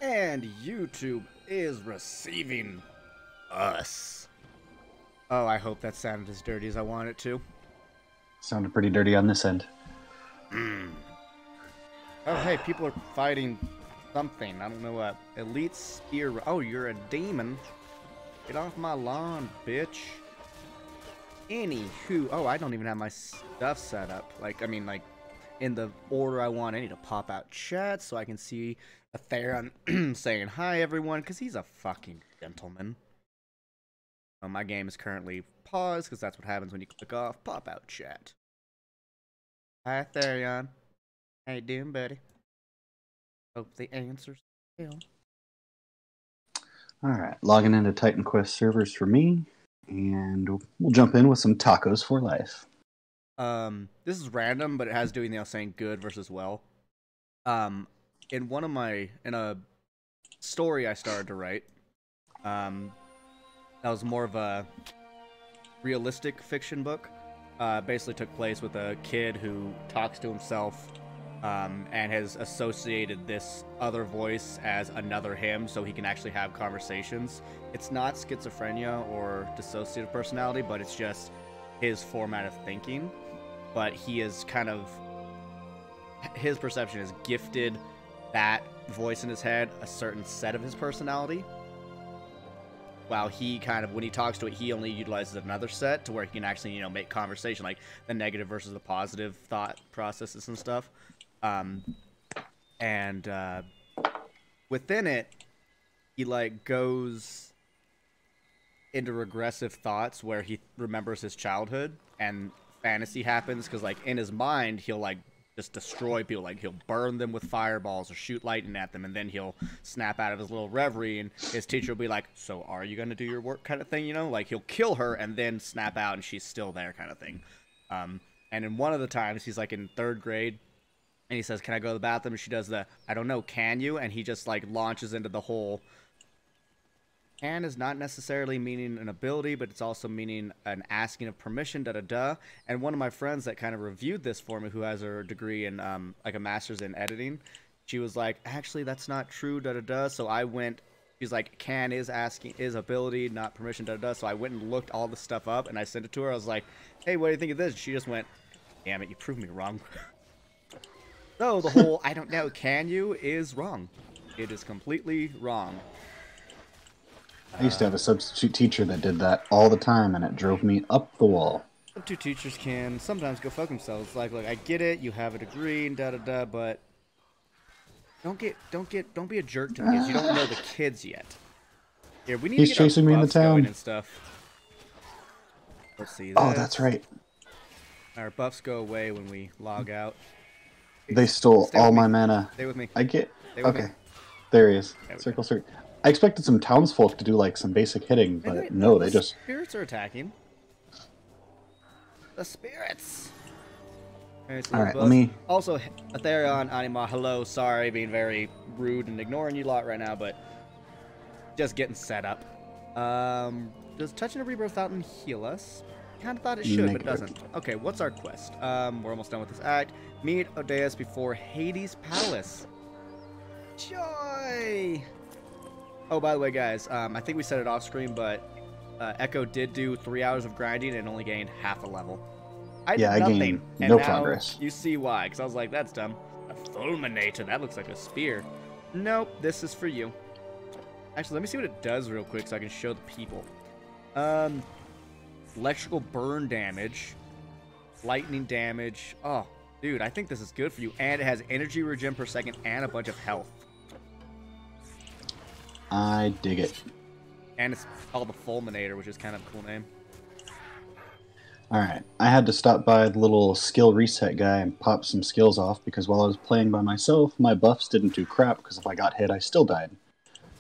And YouTube is receiving us. Oh, I hope that sounded as dirty as I want it to. Sounded pretty dirty on this end. Oh, hey, people are fighting something. I don't know what. Elite Spear. Oh, you're a demon. Get off my lawn, bitch. Anywho. Oh, I don't even have my stuff set up. Like, in the order I want. I need to pop out chat so I can see a Theron saying hi, everyone, because he's a fucking gentleman. My game is currently paused, because that's what happens when you click off pop out chat. Hi, Therion. How you doing, buddy? Hope the answer's still. Alright, logging into Titan Quest servers for me, and we'll jump in with some tacos for life. This is random, but it has doing the saying good versus well. In a story I started to write, that was more of a realistic fiction book. Basically took place with a kid who talks to himself, and has associated this other voice as another him, so he can actually have conversations. It's not schizophrenia or dissociative personality, but it's just his format of thinking. But he is his perception is gifted that voice in his head a certain set of his personality, while he when he talks to it, he only utilizes another set to where he can actually, make conversation, like the negative versus the positive thought processes and stuff. Within it, he goes into regressive thoughts where he remembers his childhood, and fantasy happens because in his mind he'll just destroy people. He'll burn them with fireballs or shoot lightning at them, and then he'll snap out of his little reverie, and his teacher will be like, so are you gonna do your work, kind of thing, he'll kill her and then snap out and she's still there, kind of thing. And in one of the times he's in 3rd grade, and he says, can I go to the bathroom? And she does the, I don't know, can you? And he just launches into the whole, can is not necessarily meaning an ability, but it's also meaning an asking of permission, da-da-da. And one of my friends that kind of reviewed this for me, who has her degree in, a master's in editing, she was like, actually, that's not true, da-da-da. So I went, she's like, can is asking, is ability, not permission, da-da-da. So I went and looked all the stuff up, and I sent it to her. I was like, hey, what do you think of this? And she just went, damn it, you proved me wrong. So the whole, I don't know, can you, is wrong. It is completely wrong. I used to have a substitute teacher that did that all the time, and it drove me up the wall. Substitute teachers can sometimes go fuck themselves. Look, I get it, you have a degree and da-da-da, but don't be a jerk to the kids. You don't know the kids yet. Here, we need to get chasing me in the town and stuff. Let's see. Oh, that's right. Our buffs go away when we log out. They stole all my mana. Stay with me. I get. Okay. There he is. Circle. I expected some townsfolk to do some basic hitting, but no, they just... Spirits are attacking. The spirits! Alright, let me... Also, Atherion, Anima, hello, sorry, being very rude and ignoring you lot right now, but just getting set up. Does touching a rebirth fountain heal us? Kinda thought it should, but it doesn't. Okay, what's our quest? We're almost done with this act. Meet Odeus before Hades' palace. Joy! Oh, by the way, guys, I think we said it off screen, but Echo did do 3 hours of grinding and only gained half a level. I gained no progress. You see why, because I was like, that's dumb. A fulminator, that looks like a spear. Nope, this is for you. Actually, let me see what it does real quick so I can show the people. Electrical burn damage, lightning damage. Oh, dude, I think this is good for you. And it has energy regen per second and a bunch of health. I dig it. And it's called the Fulminator, which is kind of a cool name. Alright, I had to stop by the little skill reset guy and pop some skills off, because while I was playing by myself, my buffs didn't do crap, because if I got hit, I still died.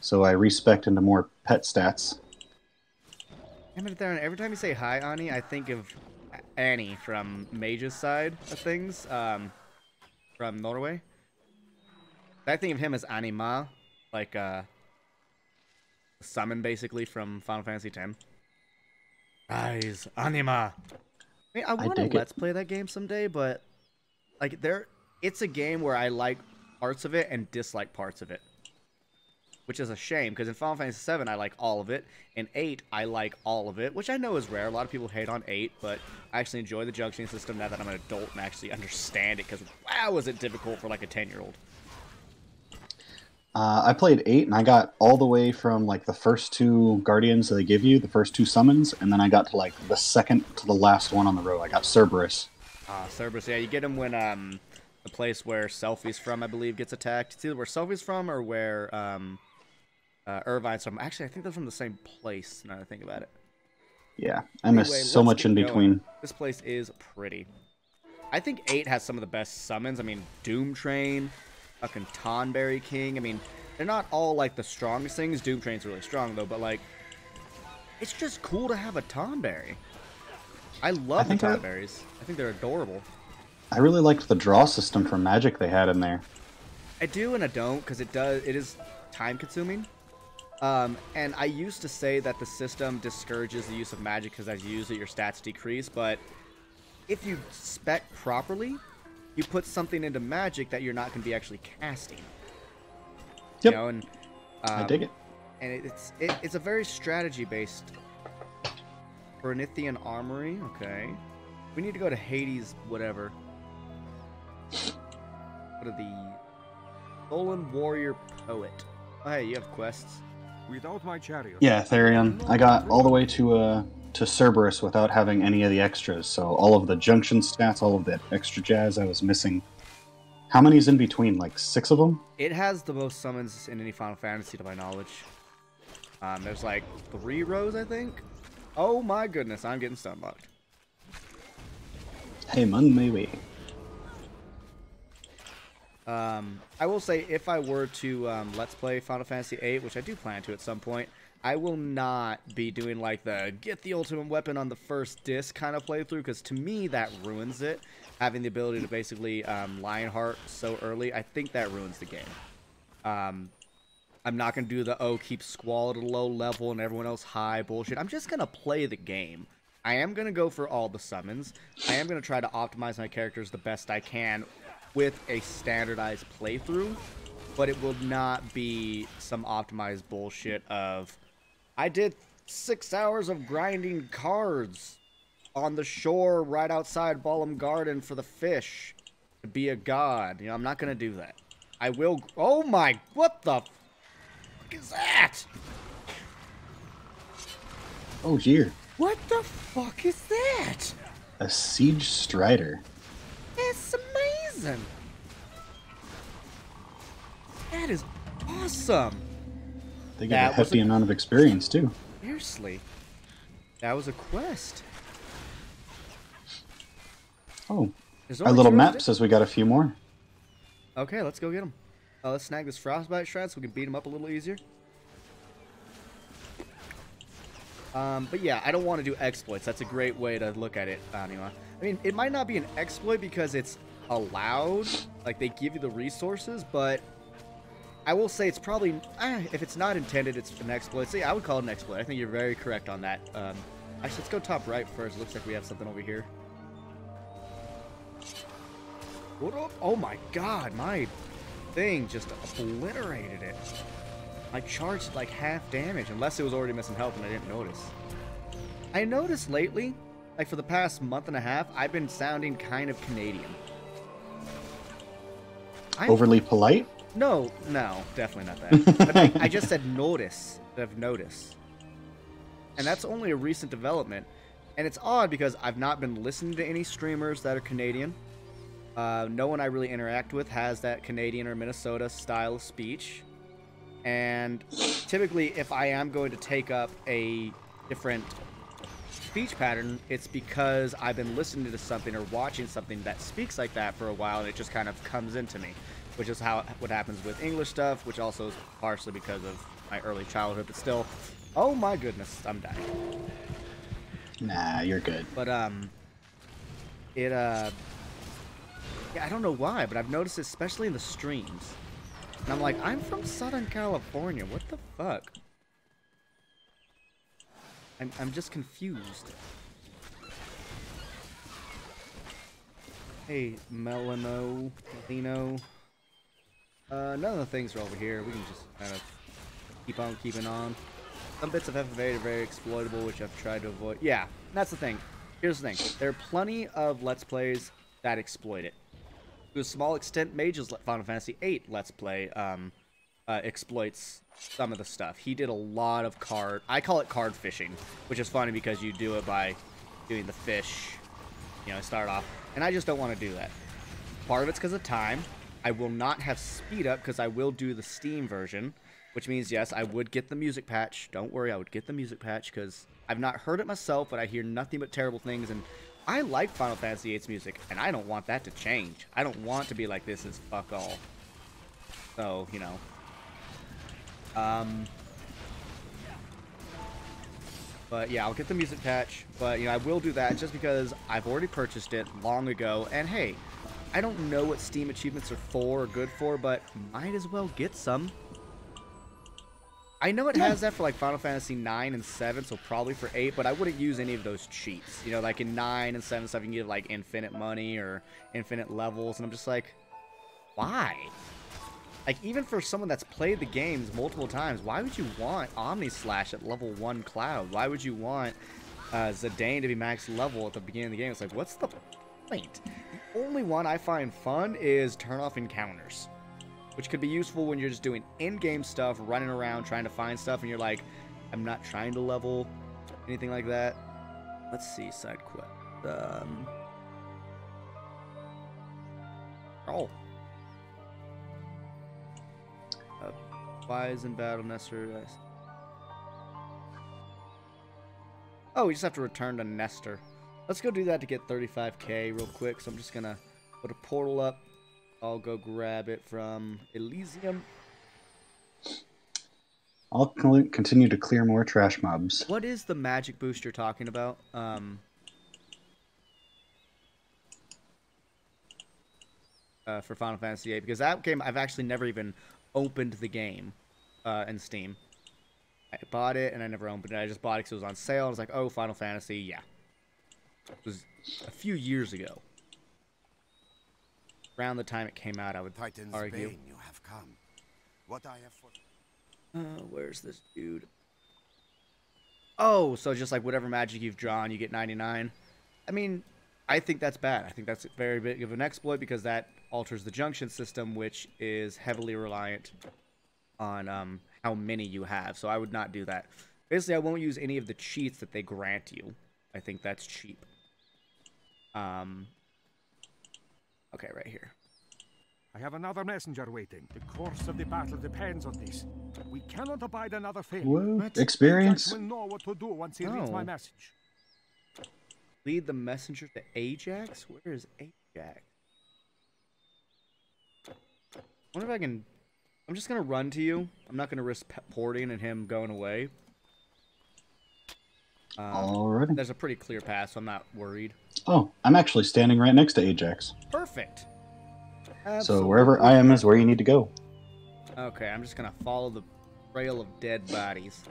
So I respec'd into more pet stats. Every time you say hi, Ani, I think of Annie from Mage's side of things, from Norway. I think of him as Anima, summon basically from Final Fantasy X. Rise, Anima. I want to let's play that game someday, but it's a game where I like parts of it and dislike parts of it. which is a shame because in Final Fantasy VII I like all of it. In 8 I like all of it, which I know is rare. A lot of people hate on 8, but I actually enjoy the junctioning system now that I'm an adult and actually understand it. Because wow, was it difficult for like a 10-year-old. I played 8, and I got all the way from like the first 2 guardians that they give you, the first 2 summons, and then I got to like the second to the last one on the row. I got Cerberus. Cerberus, yeah, you get him when the place where Selphie's from, I believe, gets attacked. It's either where Selphie's from or where Irvine's from. Actually, I think they're from the same place. Now that I think about it. Yeah, I missed so much in between. This place is pretty. I think 8 has some of the best summons. I mean, Doom Train, fucking Tonberry King. I mean, they're not all like the strongest things. Doom Train's really strong though, but like, it's just cool to have a Tonberry. I love the Tonberries. I think they're adorable. I really liked the draw system for magic they had in there. I do and I don't, because it is time consuming. And I used to say that the system discourages the use of magic because as you use it, your stats decrease. But if you spec properly, you put something into magic that you're not going to be actually casting. Yep. You know, and I dig it. And it's a very strategy based. Pernithian Armory. Okay. We need to go to Hades. Whatever. Go to the Stolen Warrior Poet. Oh, hey, you have quests. Without my chariot. Yeah, Therion. I got all the way to Cerberus without having any of the extras, so all of the junction stats, all of that extra jazz I was missing. How many's in between? Like 6 of them? It has the most summons in any Final Fantasy, to my knowledge. There's like 3 rows, I think. Oh my goodness, I'm getting stunlocked. Hey, man, maybe. I will say, if I were to Let's Play Final Fantasy VIII, which I do plan to at some point, I will not be doing like the get the ultimate weapon on the first disc kind of playthrough, because to me that ruins it. Having the ability to basically Lionheart so early, I think that ruins the game. I'm not going to do the, keep Squall at a low level and everyone else high bullshit. I'm just going to play the game. I am going to go for all the summons. I am going to try to optimize my characters the best I can with a standardized playthrough, but it will not be some optimized bullshit of, I did 6 hours of grinding cards on the shore right outside Ballum Garden for the fish to be a god. You know, I'm not going to do that. I will, oh my, what the fuck is that? Oh, dear. What the fuck is that? A Siege Strider. It's amazing. That is awesome. They got a hefty amount of experience, too. Seriously. That was a quest. Oh. Our little map says we got a few more. Okay, let's go get them. Let's snag this Frostbite Shrine so we can beat him up a little easier. But yeah, I don't want to do exploits. That's a great way to look at it, Anima. I mean, it might not be an exploit because it's allowed. Like, they give you the resources, but I will say it's probably, if it's not intended, it's an exploit. So yeah, I would call it an exploit. I think you're very correct on that. Actually, let's go top right first. It looks like we have something over here. What up? Oh my god, my thing just obliterated it. I charged like half damage, unless it was already missing health and I didn't notice. I noticed lately, like for the past month and a half, I've been sounding kind of Canadian. Overly polite? No, definitely not that. But I just said notice, instead of notice. And that's only a recent development. And it's odd because I've not been listening to any streamers that are Canadian. No one I really interact with has that Canadian or Minnesota style of speech. And typically, if I am going to take up a different speech pattern, it's because I've been listening to something or watching something that speaks like that for a while, and it just kind of comes into me, which is what happens with English stuff, which also is partially because of my early childhood, but still, oh my goodness, I'm dying. Nah, you're good. But, yeah, I don't know why, but I've noticed it, especially in the streams. And I'm like, I'm from Southern California. What the fuck? I'm just confused. Hey, Melino. None of the things are over here. We can just kind of keep on keeping on. Some bits of FFA are very exploitable, which I've tried to avoid. Yeah, that's the thing. Here's the thing. There are plenty of Let's Plays that exploit it. To a small extent, Mage's Final Fantasy VIII Let's Play exploits some of the stuff. He did a lot of I call it card fishing, which is funny because you do it by doing the fish, you know, start off. And I just don't want to do that. Part of it's because of time. I will not have speed up because I will do the Steam version, which means, yes, I would get the music patch. Don't worry, I would get the music patch because I've not heard it myself, but I hear nothing but terrible things. And I like Final Fantasy VIII's music, and I don't want that to change. I don't want to be like, this is fuck all. So, you know. But yeah, I'll get the music patch. But, you know, I will do that just because I've already purchased it long ago. And hey, I don't know what Steam achievements are for or good for, but might as well get some. I know it has that for like Final Fantasy 9 and 7, so probably for 8, but I wouldn't use any of those cheats. You know, like in 9 and 7 stuff, you can get like infinite money or infinite levels, and I'm just like, why? Like, even for someone that's played the games multiple times, why would you want Omni-Slash at level 1 Cloud? Why would you want Zidane to be max level at the beginning of the game? It's like, what's the point? The only one I find fun is turn off encounters, which could be useful when you're just doing in-game stuff, running around, trying to find stuff, and you're like, I'm not trying to level, anything like that. Let's see, side quest. Wise in battle, Nestor. Oh, we just have to return to Nestor. Let's go do that to get 35k real quick. So I'm just gonna put a portal up. I'll go grab it from Elysium. I'll continue to clear more trash mobs. What is the magic boost you're talking about? For Final Fantasy VIII, because that game I've actually never even opened the game in Steam. I bought it and I never opened it. I just bought it because it was on sale. I was like, oh, Final Fantasy, yeah. It was a few years ago. Around the time it came out, I would argue. Bane, you have come. What I have for... Where's this dude? Oh, so just like whatever magic you've drawn, you get 99. I mean, I think that's bad. I think that's very big of an exploit because that alters the junction system, which is heavily reliant on how many you have. So I would not do that. Basically, I won't use any of the cheats that they grant you. I think that's cheap. Okay, right here. I have another messenger waiting. The course of the battle depends on this. We cannot abide another failure. Whoa, experience. Ajax will know what to do once he reads my message. Lead the messenger to Ajax? Where is Ajax? I wonder if I can... I'm just going to run to you. I'm not going to risk porting and him going away. Alrighty. There's a pretty clear path, so I'm not worried. Oh, I'm actually standing right next to Ajax. Perfect. Absolutely. So wherever I am is where you need to go. Okay, I'm just going to follow the trail of dead bodies.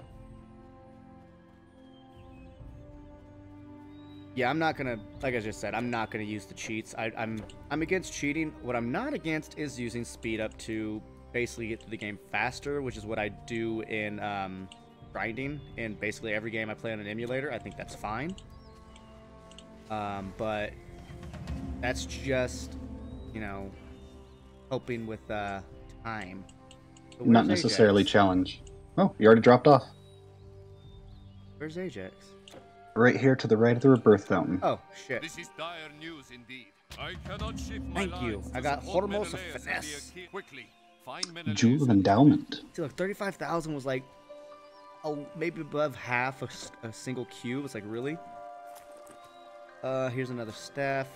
Yeah, I'm not gonna, like I just said, I'm not gonna use the cheats. I'm against cheating. What I'm not against is using speed up to basically get through the game faster, which is what I do in grinding in basically every game I play on an emulator. I think that's fine. But that's just, you know, helping with time. Not necessarily Ajax? Challenge. Oh, you already dropped off. Where's Ajax? Right here to the right of the rebirth fountain. Oh, shit. This is dire news indeed. I cannot shift my Thank you. I got Hormos of Finesse. Quickly. Jewel of Endowment. See, look, 35,000 was like maybe above half a single cube. It's like, really? Here's another staff.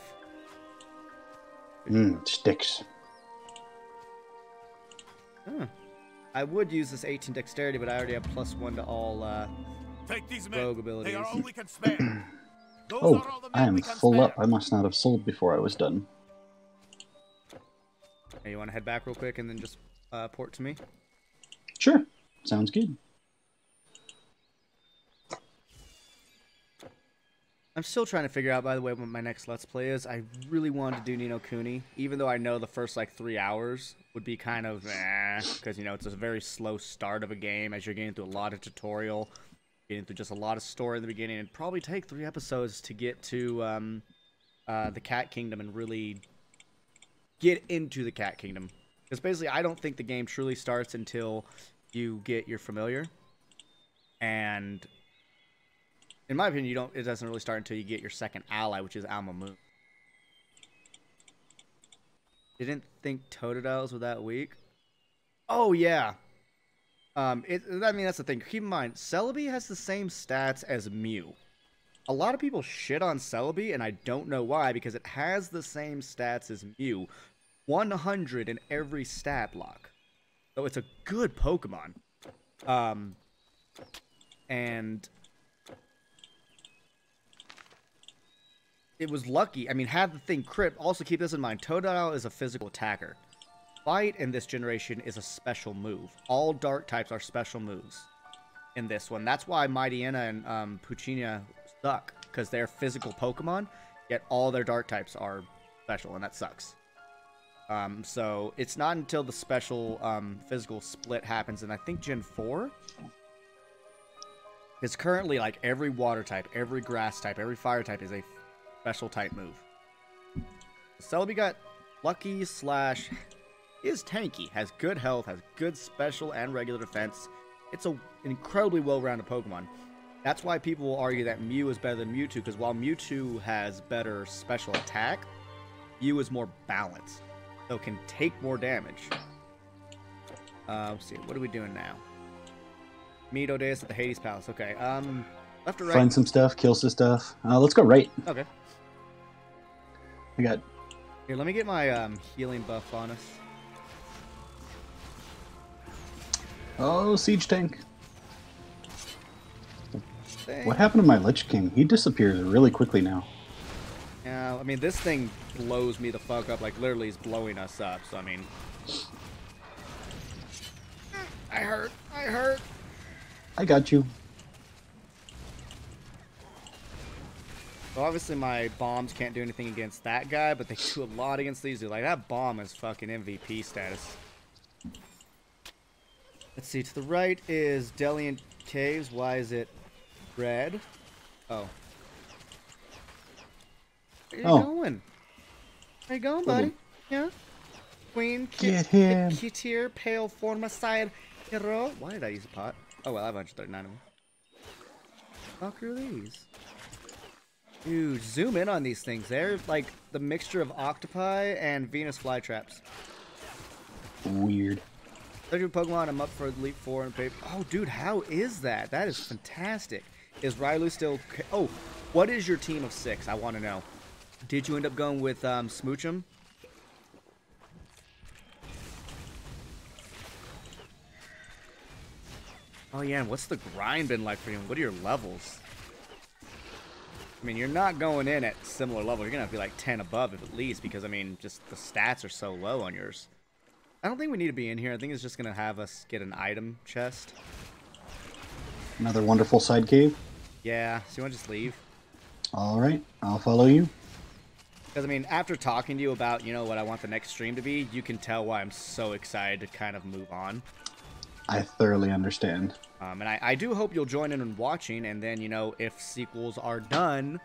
Sticks. Huh. I would use this 18 dexterity, but I already have +1 to all Take these rogue men. abilities. They are all we can spare. Oh, I am full up. I must not have sold before I was done. Hey, you want to head back real quick and then just port to me? Sure. Sounds good. I'm still trying to figure out, by the way, what my next Let's Play is. I really wanted to do Ni no Kuni, even though I know the first, like, 3 hours would be kind of because, you know, it's a very slow start of a game as you're getting through a lot of tutorial, getting through just a lot of story in the beginning. It'd probably take 3 episodes to get to the Cat Kingdom and really get into the Cat Kingdom. Because basically, I don't think the game truly starts until you get your familiar. And in my opinion, it doesn't really start until you get your second ally, which is Alma Moon. Didn't think Totodiles were that weak. Oh, yeah. I mean, that's the thing. Keep in mind, Celebi has the same stats as Mew. A lot of people shit on Celebi, and I don't know why, because it has the same stats as Mew. 100 in every stat block. So it's a good Pokemon. And it was lucky. I mean, had the thing crit. Also, keep this in mind. Totodile is a physical attacker. Fight in this generation is a special move. All dark types are special moves in this one. That's why Mightyena and Puccina suck, because they're physical Pokemon, yet all their dark types are special, and that sucks. So it's not until the special physical split happens in, I think, Gen 4. It's currently like every water type, every grass type, every fire type is a special type move. Celebi got lucky / is tanky, has good health, has good special and regular defense. It's an incredibly well-rounded Pokemon. That's why people will argue that Mew is better than Mewtwo, because while Mewtwo has better special attack, Mew is more balanced, so can take more damage. Let's see, what are we doing now? Meet Odeus at the Hades Palace. Okay, left or right? Find some stuff, kill some stuff. Let's go right. Okay. I got... Here, let me get my healing buff on us. Oh, Siege Tank. Dang. What happened to my Lich King? He disappears really quickly now. Yeah, I mean, this thing blows me the fuck up. Like, literally, he's blowing us up. So, I mean... I hurt. I hurt. I got you. So, obviously, my bombs can't do anything against that guy, but they do a lot against these dudes. Like, that bomb is fucking MVP status. Let's see. To the right is Delian Caves. Why is it red? Oh. Where you going? Where you going, buddy? Yeah? Queen, Get him. Kitir, Pale, Forma, Side, Hero. Why did I use a pot? Oh, well, I have 139 of them. Fuck are these? Dude, zoom in on these things. They're like the mixture of octopi and Venus flytraps. Weird. 30 Pokemon, I'm up for Elite 4 and paper. Oh, dude, how is that? That is fantastic. Is Rylu still... Oh, what is your team of 6? I want to know. Did you end up going with Smoochum? Oh, yeah, and what's the grind been like for you? What are your levels? I mean, you're not going in at similar levels. You're going to have to be like 10 above at least because, I mean, just the stats are so low on yours. I don't think we need to be in here. I think it's just going to have us get an item chest. Another wonderful side cave. Yeah, so you want to just leave? All right, I'll follow you. Because, I mean, after talking to you about, you know, what I want the next stream to be, you can tell why I'm so excited to kind of move on. I thoroughly understand. And I do hope you'll join in and watching, and then, you know, if sequels are done,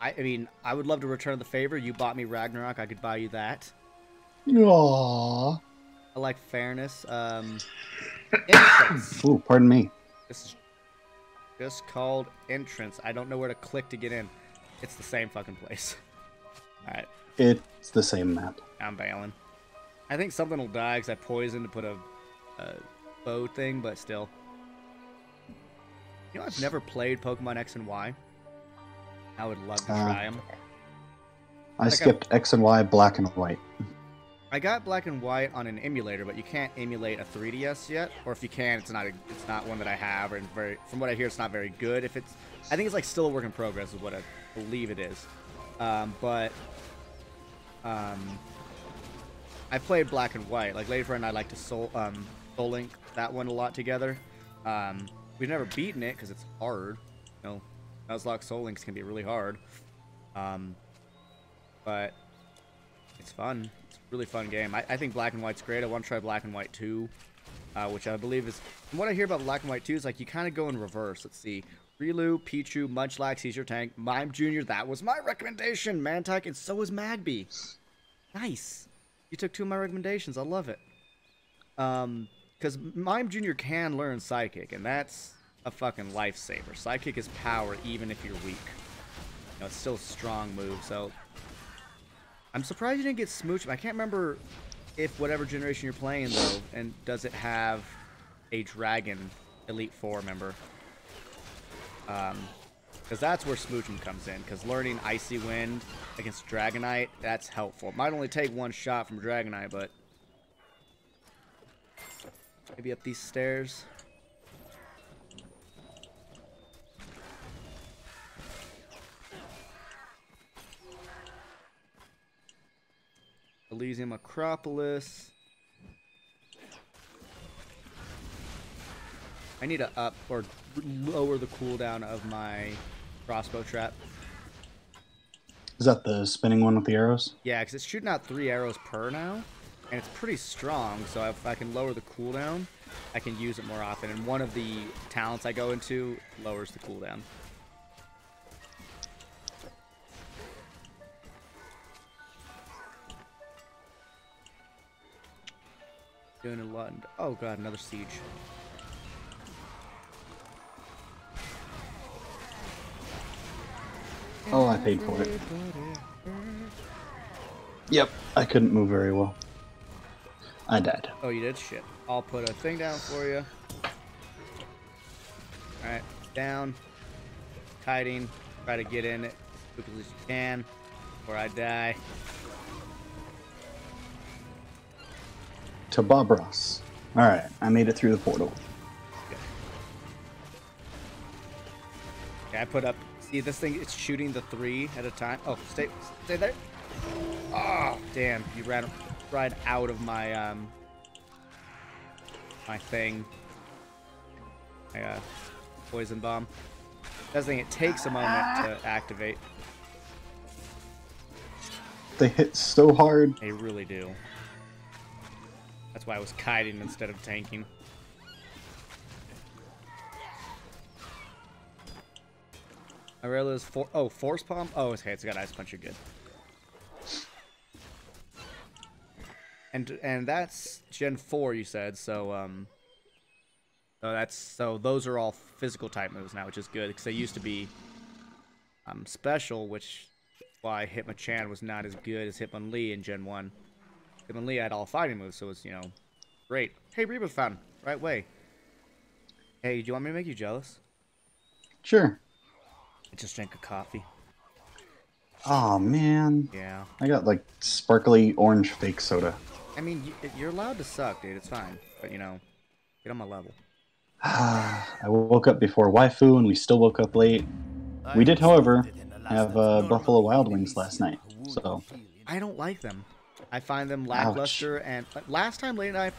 I mean, I would love to return the favor. You bought me Ragnarok, I could buy you that. Aww. I like fairness. Entrance. Ooh, pardon me. This is just called entrance. I don't know where to click to get in. It's the same fucking place. Alright. It's the same map. I'm bailing. I think something will die because I poisoned to put a bow thing, but still. You know, I've never played Pokemon X and Y. I would love to try them. I skipped X and Y, black and white. I got black and white on an emulator, but you can't emulate a 3DS yet. Or if you can, it's not one that I have. Or from what I hear, it's not very good. I think it's like still a work in progress, is what I believe it is. I played black and white. Like Lady Friend and I like to Soul Link that one a lot together. We've never beaten it because it's hard. You know, Nuzlocke Soul Links can be really hard. But it's fun. It's a really fun game. I think Black and White's great. I want to try Black and White 2, which I believe is... From what I hear about Black and White 2 is like you kind of go in reverse. Let's see. Riolu, Pichu, Munchlax, he's your tank. Mime Jr., that was my recommendation. Mantyke, and so was Magby. Nice. You took 2 of my recommendations. I love it. Because Mime Jr. can learn Psychic, and that's a fucking lifesaver. Psychic is power even if you're weak. You know, it's still a strong move, so... I'm surprised you didn't get Smooch. I can't remember if whatever generation you're playing, though, and does it have a Dragon Elite Four member? Because that's where Smooching comes in, because learning Icy Wind against Dragonite, that's helpful. It might only take 1 shot from Dragonite, but... Maybe up these stairs. Elysium Acropolis. I need to up or lower the cooldown of my crossbow trap. Is that the spinning one with the arrows? Yeah, because it's shooting out 3 arrows per now, and it's pretty strong, so if I can lower the cooldown, I can use it more often, and one of the talents I go into lowers the cooldown. Doing a lot. Oh god, another siege. Oh, I paid for it. Yep, I couldn't move very well. I died. Oh, you did? Shit. I'll put a thing down for you. Alright, down. Kiting. Try to get in it as quickly as you can before I die. To Bob Ross. Alright, I made it through the portal. Okay, I put up... See, this thing, it's shooting the 3 at a time. Oh, stay there. Oh, damn. You ran right out of my, my thing. My, poison bomb. That's the thing, it takes a moment to activate. They hit so hard. They really do. That's why I was kiting instead of tanking. Aurella's Force Palm? Oh, okay, it's got Ice Punch, you're good. And that's Gen 4, you said, so, so those are all physical type moves now, which is good, because they used to be, special, which is why Hitmonchan was not as good as Hitmonlee in Gen 1. Hitmonlee had all fighting moves, so it was, you know, great. Hey, Reba Fountain, right way. Hey, do you want me to make you jealous? Sure. I just drank a coffee. Oh man. Yeah. I got like sparkly orange fake soda. I mean, you're allowed to suck, dude. It's fine. But, you know, get on my level. I woke up before waifu and we still woke up late. We did, however, have Buffalo Wild Wings last night. So I don't like them. I find them lackluster. Ouch. And last time Late and I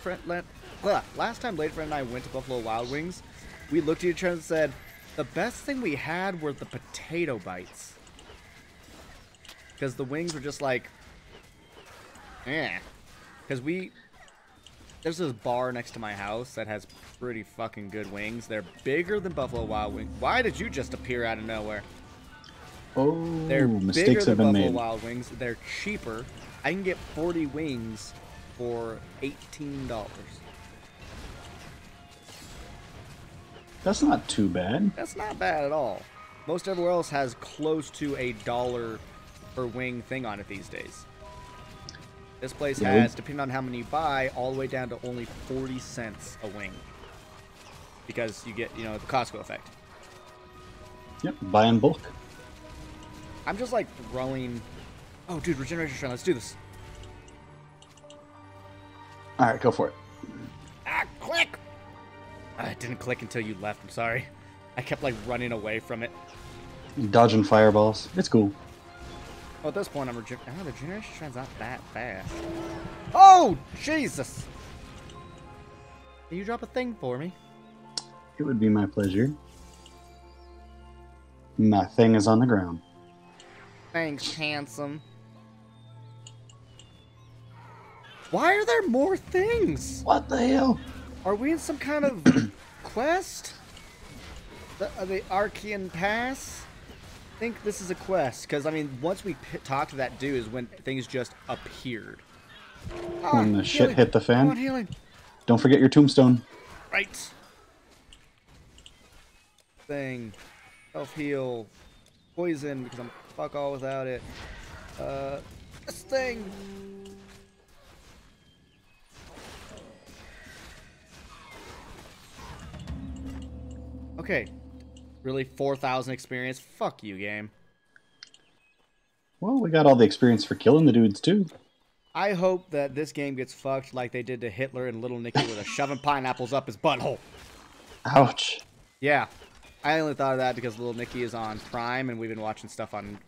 went to Buffalo Wild Wings, we looked at each other and said, the best thing we had were the potato bites. Because the wings were just like, eh. Because there's this bar next to my house that has pretty fucking good wings. They're bigger than Buffalo Wild Wings. Why did you just appear out of nowhere? Oh, They're mistakes bigger have than been Buffalo made. Wild Wings. They're cheaper. I can get 40 wings for $18. That's not too bad. That's not bad at all. Most everywhere else has close to $1 per wing thing on it these days. This place has, depending on how many you buy, all the way down to only 40 cents a wing. Because you get, you know, the Costco effect. Yep, buy in bulk. I'm just like throwing... Oh, dude, regeneration shrine. Let's do this. Alright, go for it. Ah, click! It didn't click until you left. I'm sorry. I kept like running away from it. Dodging fireballs. It's cool. Oh, at this point, the regeneration shrine's not that fast. Oh, Jesus! Can you drop a thing for me? It would be my pleasure. My thing is on the ground. Thanks, handsome. Why are there more things? What the hell? Are we in some kind of quest? The Archean Pass? I think this is a quest, because, I mean, once we talked to that dude is when things just appeared. When the shit hit the fan. Come on, healing. Don't forget your tombstone. Right. Thing. Self-heal. Poison, because I'm fuck all without it. This thing. Okay. Really, 4,000 experience? Fuck you, game. Well, we got all the experience for killing the dudes, too. I hope that this game gets fucked like they did to Hitler and Little Nicky with a shoving pineapples up his butthole. Ouch. Yeah. I only thought of that because Little Nicky is on Prime, and we've been watching stuff on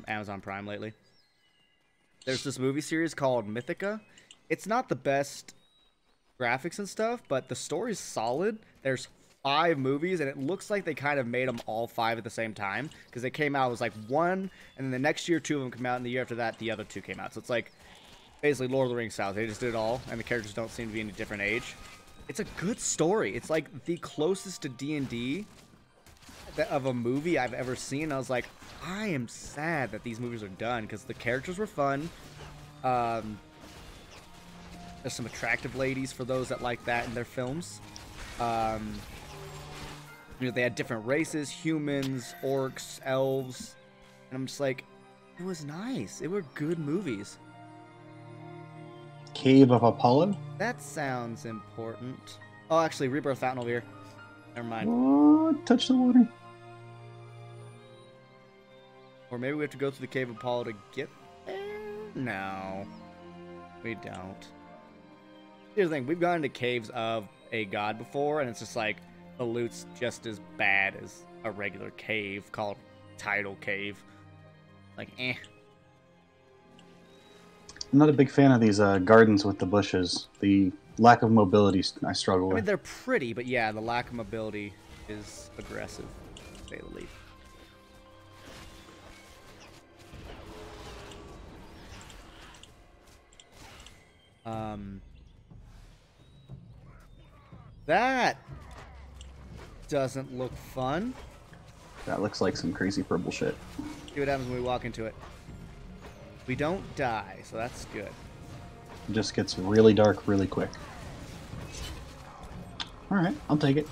Amazon Prime lately. There's this movie series called Mythica. It's not the best graphics and stuff, but the story's solid. There's 5 movies, and it looks like they kind of made them all 5 at the same time, because they came out, it was like 1, and then the next year 2 of them come out, and the year after that the other 2 came out. So it's like basically Lord of the Rings style. They just did it all, and the characters don't seem to be in a different age. It's a good story. It's like the closest to D&D of a movie I've ever seen. I was like, I am sad that these movies are done, because the characters were fun. There's some attractive ladies for those that like that in their films. You know, they had different races, humans, orcs, elves, and I'm just like, it was nice. They were good movies. Cave of Apollo? That sounds important. Oh, actually, Rebirth Fountain over here. Never mind. What? Touch the water? Or maybe we have to go through the Cave of Apollo to get there? No. We don't. Here's the thing. We've gone into caves of a god before, and it's just like, the loot's just as bad as a regular cave called Tidal Cave. Like, eh. I'm not a big fan of these gardens with the bushes. The lack of mobility I struggle I mean, with. they're pretty, but yeah, the lack of mobility is aggressive, to say the least. That doesn't look fun. That looks like some crazy purple shit. See what happens when we walk into it. We don't die, so that's good. It just gets really dark really quick. Alright, I'll take it.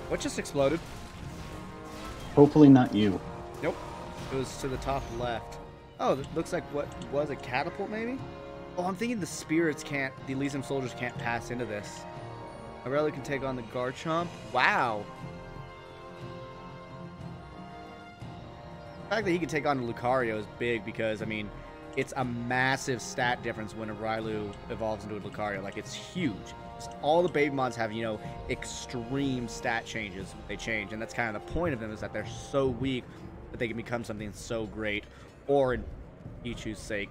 What just exploded? Hopefully not you. Nope. It was to the top left. Oh, that looks like what was a catapult, maybe? Oh, I'm thinking the spirits can't, the Elysium soldiers can't pass into this. Aurelio can take on the Garchomp. Wow. The fact that he can take on Lucario is big because, I mean, it's a massive stat difference when Aurelio evolves into a Lucario. Like, it's huge. Just all the baby mons have, you know, extreme stat changes. They change, and that's kind of the point of them, is that they're so weak that they can become something so great. Or, in Pichu's sake,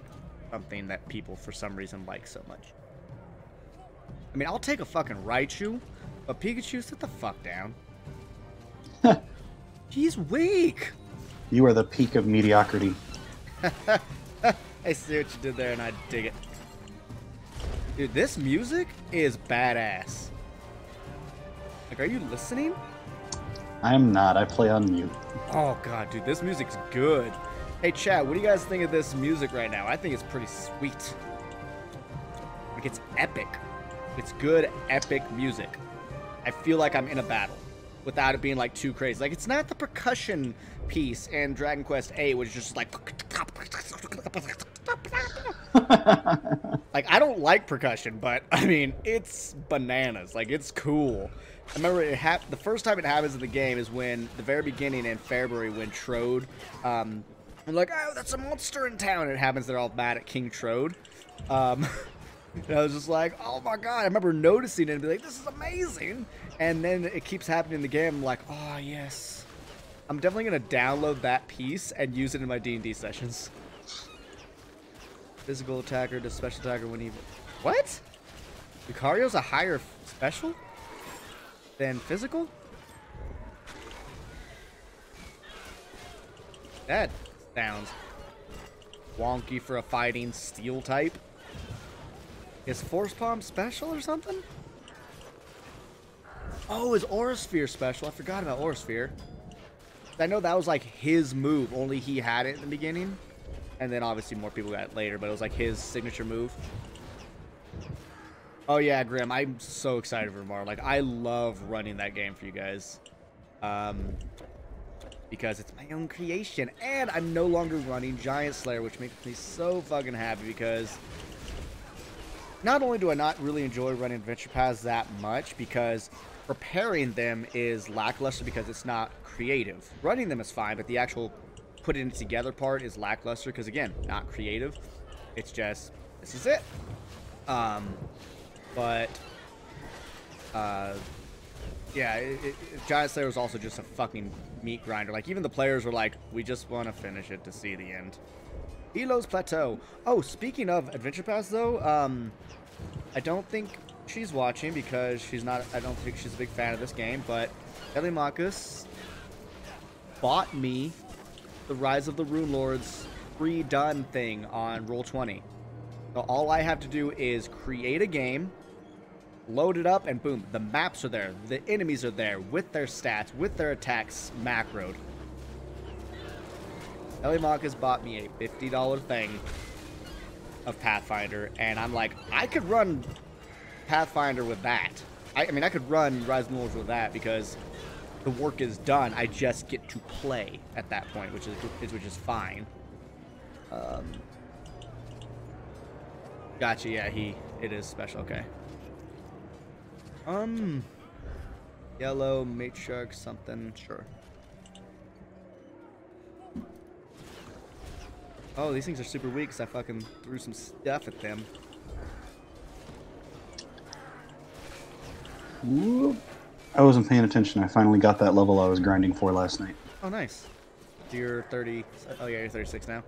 something that people, for some reason, like so much. I mean, I'll take a fucking Raichu, but Pikachu, sit the fuck down. He's weak! You are the peak of mediocrity. I see what you did there, and I dig it. Dude, this music is badass. Like, are you listening? I am not. I play on mute. Oh, God, dude, this music's good. Hey, chat, what do you guys think of this music right now? I think it's pretty sweet. Like, it's epic. It's good, epic music. I feel like I'm in a battle without it being, like, too crazy. Like, it's not the percussion piece in Dragon Quest VIII, which is just like... Like, I don't like percussion, but, I mean, it's bananas. Like, it's cool. I remember the first time it happens in the game is when, the very beginning in February, when Trode, I'm like, oh, that's a monster in town. And it happens they're all mad at King Trode. And I was just like, oh my god. I remember noticing it and be like, this is amazing. And then it keeps happening in the game. I'm like, oh, yes. I'm definitely going to download that piece and use it in my D&D sessions. Physical attacker to special attacker when he... What? Lucario's a higher special than physical? That sounds wonky for a fighting steel type. Is Force Palm special or something? Oh, is Aura Sphere special? I forgot about Aura Sphere. I know that was like his move. Only he had it in the beginning. And then obviously more people got it later, but it was like his signature move. Oh yeah, Grim, I'm so excited for tomorrow. Like, I love running that game for you guys. Because it's my own creation. And I'm no longer running Giant Slayer, which makes me so fucking happy because not only do I not really enjoy running adventure paths that much because preparing them is lackluster because it's not creative. Running them is fine, but the actual putting it together part is lackluster because, again, not creative. It's just, this is it. Yeah, Giant Slayer was also just a fucking meat grinder. Like, even the players were like, we just want to finish it to see the end. Elo's Plateau. Oh, speaking of adventure paths, though, I don't think she's watching because she's not, I don't think she's a big fan of this game, but Telemachus bought me the Rise of the Rune Lords pre-done thing on Roll20. So all I have to do is create a game, load it up, and boom, the maps are there. The enemies are there with their stats, with their attacks macroed. Telemachus bought me a $50 thing of Pathfinder, and I'm like, I could run Pathfinder with that. I mean, I could run Rise of the Lords with that because the work is done. I just get to play at that point, which is fine. Gotcha. Yeah, it is special. Okay. Yellow matriarch something. Sure. Oh, these things are super weak because I fucking threw some stuff at them. Whoop. I wasn't paying attention. I finally got that level I was grinding for last night. Oh, nice. You're 30. Oh, yeah, you're 36 now.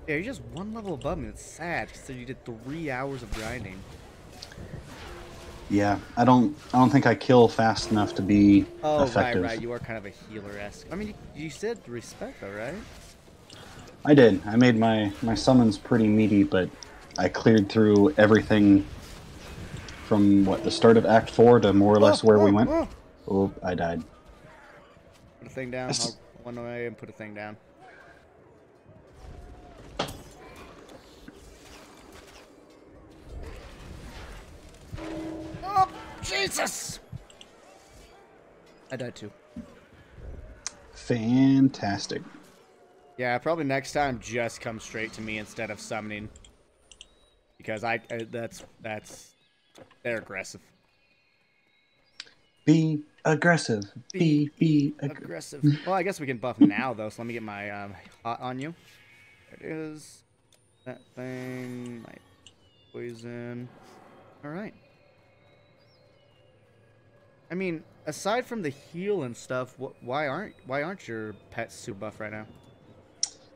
Yeah, you're just one level above me. It's sad because you did 3 hours of grinding. Yeah, I don't think I kill fast enough to be effective. Right. You are kind of a healer-esque. I mean, you said respect, though, right? I did. I made my summons pretty meaty, but I cleared through everything from, what, the start of Act 4 to more or less where we went. Oh, I died. Put a thing down. I'll run away and put a thing down. Oh, Jesus! I died too. Fantastic. Yeah, probably next time just come straight to me instead of summoning. Because they're aggressive. Be aggressive. Be aggressive. Well, I guess we can buff now, though, so let me get my hot on you. There it is. That thing. My poison. Alright. I mean, aside from the heal and stuff, why aren't your pets super buff right now?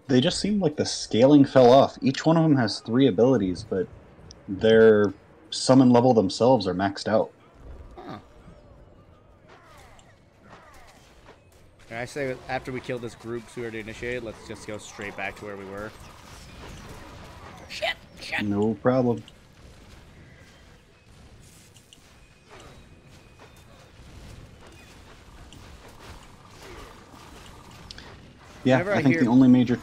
They just seem like the scaling fell off. Each one of them has 3 abilities, but their summon level themselves are maxed out. Huh. I say after we kill this group who already initiated, let's just go straight back to where we were. Shit! No problem. Yeah, I think the only major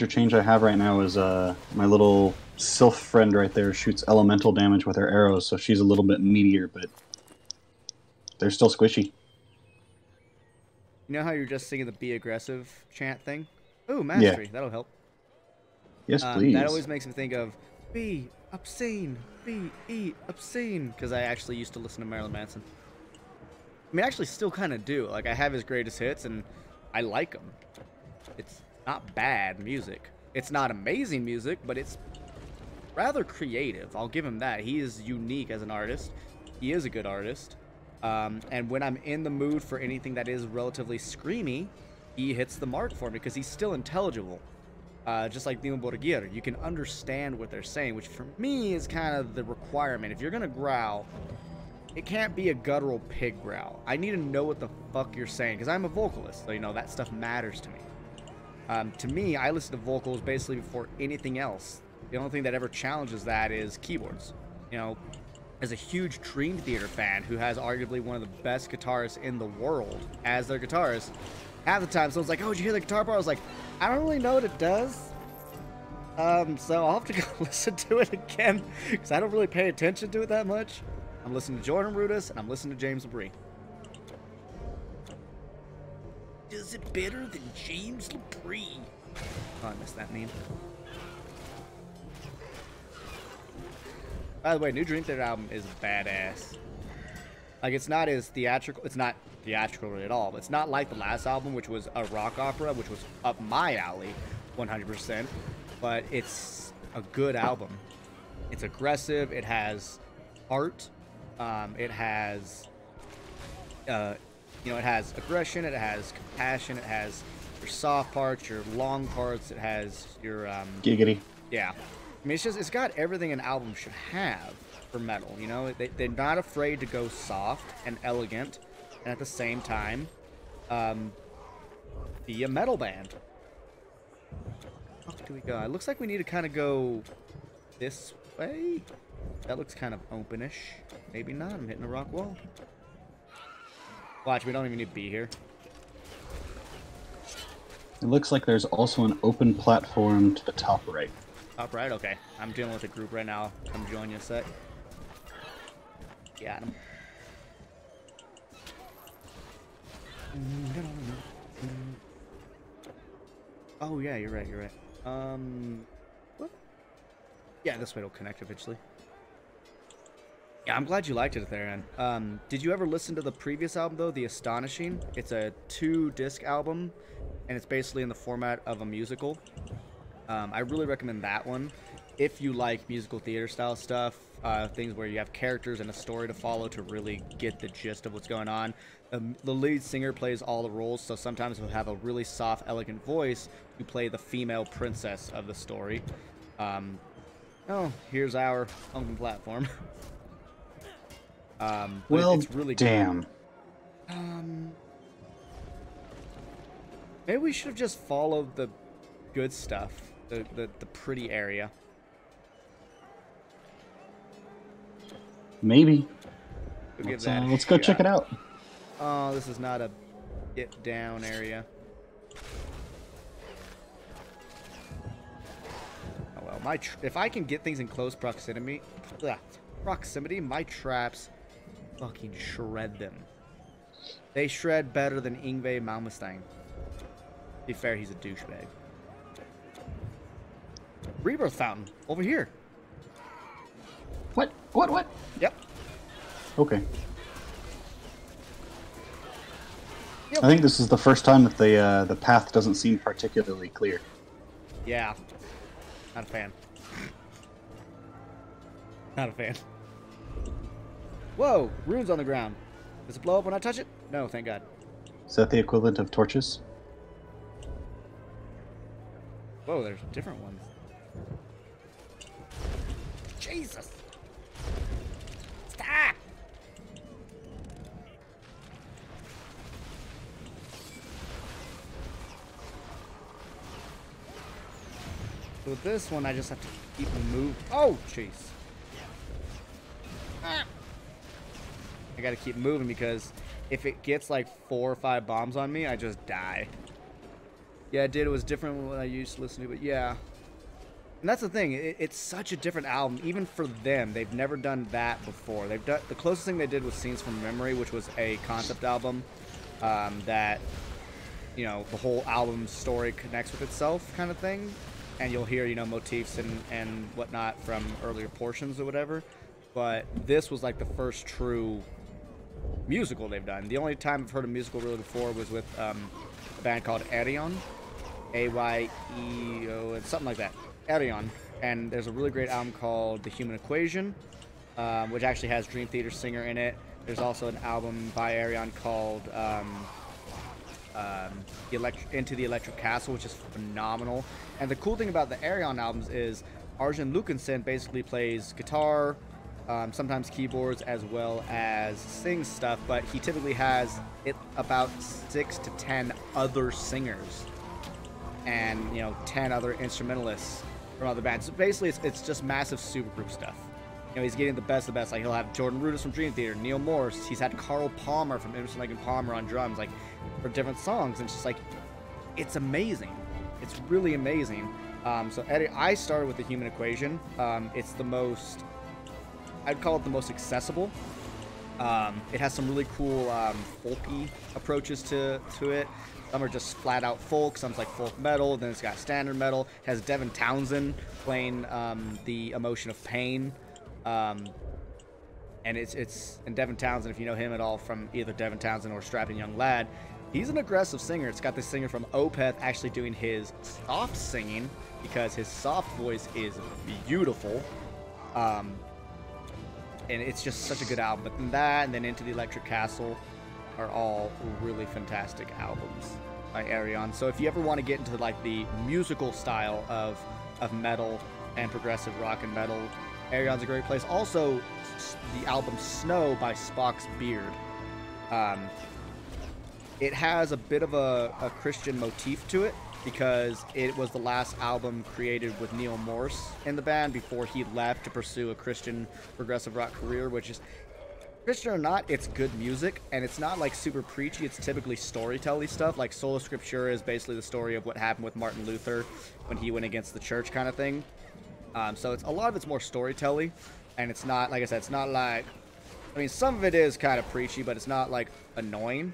change I have right now is my little Sylph friend right there shoots elemental damage with her arrows, so she's a little bit meatier, but they're still squishy. You know how you're just singing the "Be Aggressive" chant thing? Ooh, mastery. Yeah. That'll help. Yes, please. That always makes me think of "Be obscene, obscene," because I actually used to listen to Marilyn Manson. I mean, I actually still kind of do. Like, I have his greatest hits, and I like them. It's not bad music. It's not amazing music, but it's rather creative. I'll give him that. He is unique as an artist. He is a good artist. And when I'm in the mood for anything that is relatively screamy, he hits the mark for me because he's still intelligible. just like Dimo Borgir. You can understand what they're saying, which for me is kind of the requirement. If you're going to growl, it can't be a guttural pig growl. I need to know what the fuck you're saying, because I'm a vocalist, so, you know, that stuff matters to me. To me, I listen to vocals basically before anything else. The only thing that ever challenges that is keyboards. You know, as a huge Dream Theater fan who has arguably one of the best guitarists in the world as their guitarist, half the time someone's like, oh, did you hear the guitar part? I was like, I don't really know what it does. So I'll have to go listen to it again, because I don't really pay attention to it that much. I'm listening to Jordan Rudess, and I'm listening to James LaBrie. Does it better than James LaBrie? Oh, I missed that meme. By the way, new Dream Theater album is badass. Like, it's not as theatrical. It's not theatrical really at all. But it's not like the last album, which was a rock opera, which was up my alley, 100%. But it's a good album. It's aggressive. It has art. It has, you know, it has aggression. It has compassion. It has your soft parts, your long parts. It has your giggity. Yeah. I mean, it's got everything an album should have for metal, you know? They're not afraid to go soft and elegant, and at the same time, be a metal band. Where do we go? It looks like we need to kind of go this way. That looks kind of openish. Maybe not. I'm hitting a rock wall. Watch, we don't even need to be here. It looks like there's also an open platform to the top right. Top right? Okay. I'm dealing with a group right now. Come join you a sec. Got him. Oh, yeah, you're right, you're right. What? Yeah, this way it'll connect eventually. Yeah, I'm glad you liked it there, Ann. Did you ever listen to the previous album, though, The Astonishing? It's a 2-disc album, and it's basically in the format of a musical. I really recommend that one if you like musical theater style stuff, things where you have characters and a story to follow to really get the gist of what's going on. The lead singer plays all the roles, so sometimes he'll have a really soft, elegant voice to play the female princess of the story. Oh, here's our open platform. Well, it's really damn. Good. Maybe we should have just followed the good stuff. The pretty area. Maybe. Let's go check it out. Oh, this is not a get down area. Oh well, if I can get things in close proximity, my traps fucking shred them. They shred better than Yngwie Malmsteen. To be fair, he's a douchebag. Rebirth fountain over here. What? Yep. Okay. Yep. I think this is the first time that the path doesn't seem particularly clear. Yeah. Not a fan. Not a fan. Whoa! Runes on the ground. Does it blow up when I touch it? No, thank God. Is that the equivalent of torches? Whoa, there's different ones. Jesus! Stop! So with this one, I just have to keep moving. Oh, jeez. I gotta keep moving because if it gets like 4 or 5 bombs on me, I just die. Yeah, it did. It was different than what I used to listen to, but yeah. And that's the thing. It's such a different album, even for them. They've never done that before. They've done the closest thing they did was Scenes from Memory, which was a concept album that, you know, the whole album story connects with itself, kind of thing. And you'll hear, you know, motifs and whatnot from earlier portions or whatever. But this was like the first true musical they've done. The only time I've heard a musical really before was with a band called Aeon, A-Y-E-O, and something like that. Aeon. And there's a really great album called The Human Equation, which actually has Dream Theater singer in it. There's also an album by Aeon called Into the Electric Castle, which is phenomenal. And the cool thing about the Arion albums is Arjen Lucanson basically plays guitar, sometimes keyboards, as well as sings stuff, but he typically has about 6 to 10 other singers and 10 other instrumentalists from other bands. So basically it's just massive supergroup stuff. He's getting the best of the best. Like, he'll have Jordan Rudess from Dream Theater, Neil Morse. He's had Carl Palmer from Emerson, Lake and Palmer on drums, like, for different songs. And it's just like, it's amazing. It's really amazing. So Eddie, I started with the Human Equation. It's the most, I'd call it the most accessible. It has some really cool folky approaches to it. Some are just flat out folk, some's like folk metal, then it's got standard metal. It has Devin Townsend playing the Emotion of Pain. And and Devin Townsend, if you know him at all from either Devin Townsend or Strapping Young Lad, he's an aggressive singer. It's got this singer from Opeth actually doing his soft singing because his soft voice is beautiful. And it's just such a good album. But then that and then Into the Electric Castle are all really fantastic albums by Arion. So if you ever want to get into like the musical style of metal and progressive rock and metal, Arion's a great place. Also, the album Snow by Spock's Beard. It has a bit of a Christian motif to it because it was the last album created with Neil Morse in the band before he left to pursue a Christian progressive rock career, which is, Christian or not, it's good music, and it's not like super preachy. It's typically storytelling stuff. Like Sola Scriptura is basically the story of what happened with Martin Luther when he went against the church kind of thing. So it's a lot of it's more storytelling, and it's not, like I said, it's not like, I mean, some of it is kind of preachy, but it's not like annoying.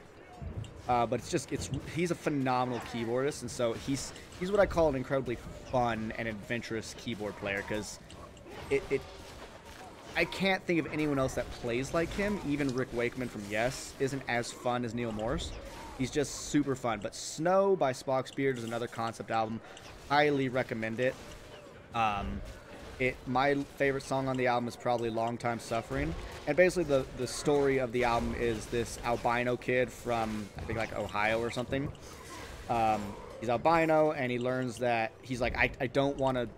But it's just, he's a phenomenal keyboardist, and so he's what I call an incredibly fun and adventurous keyboard player, because I can't think of anyone else that plays like him. Even Rick Wakeman from Yes isn't as fun as Neil Morse. He's just super fun. But Snow by Spock's Beard is another concept album. Highly recommend it. My favorite song on the album is probably Long Time Suffering. And basically the story of the album is this albino kid from, I think, like Ohio or something. He's albino, and he learns that he's like, I don't want to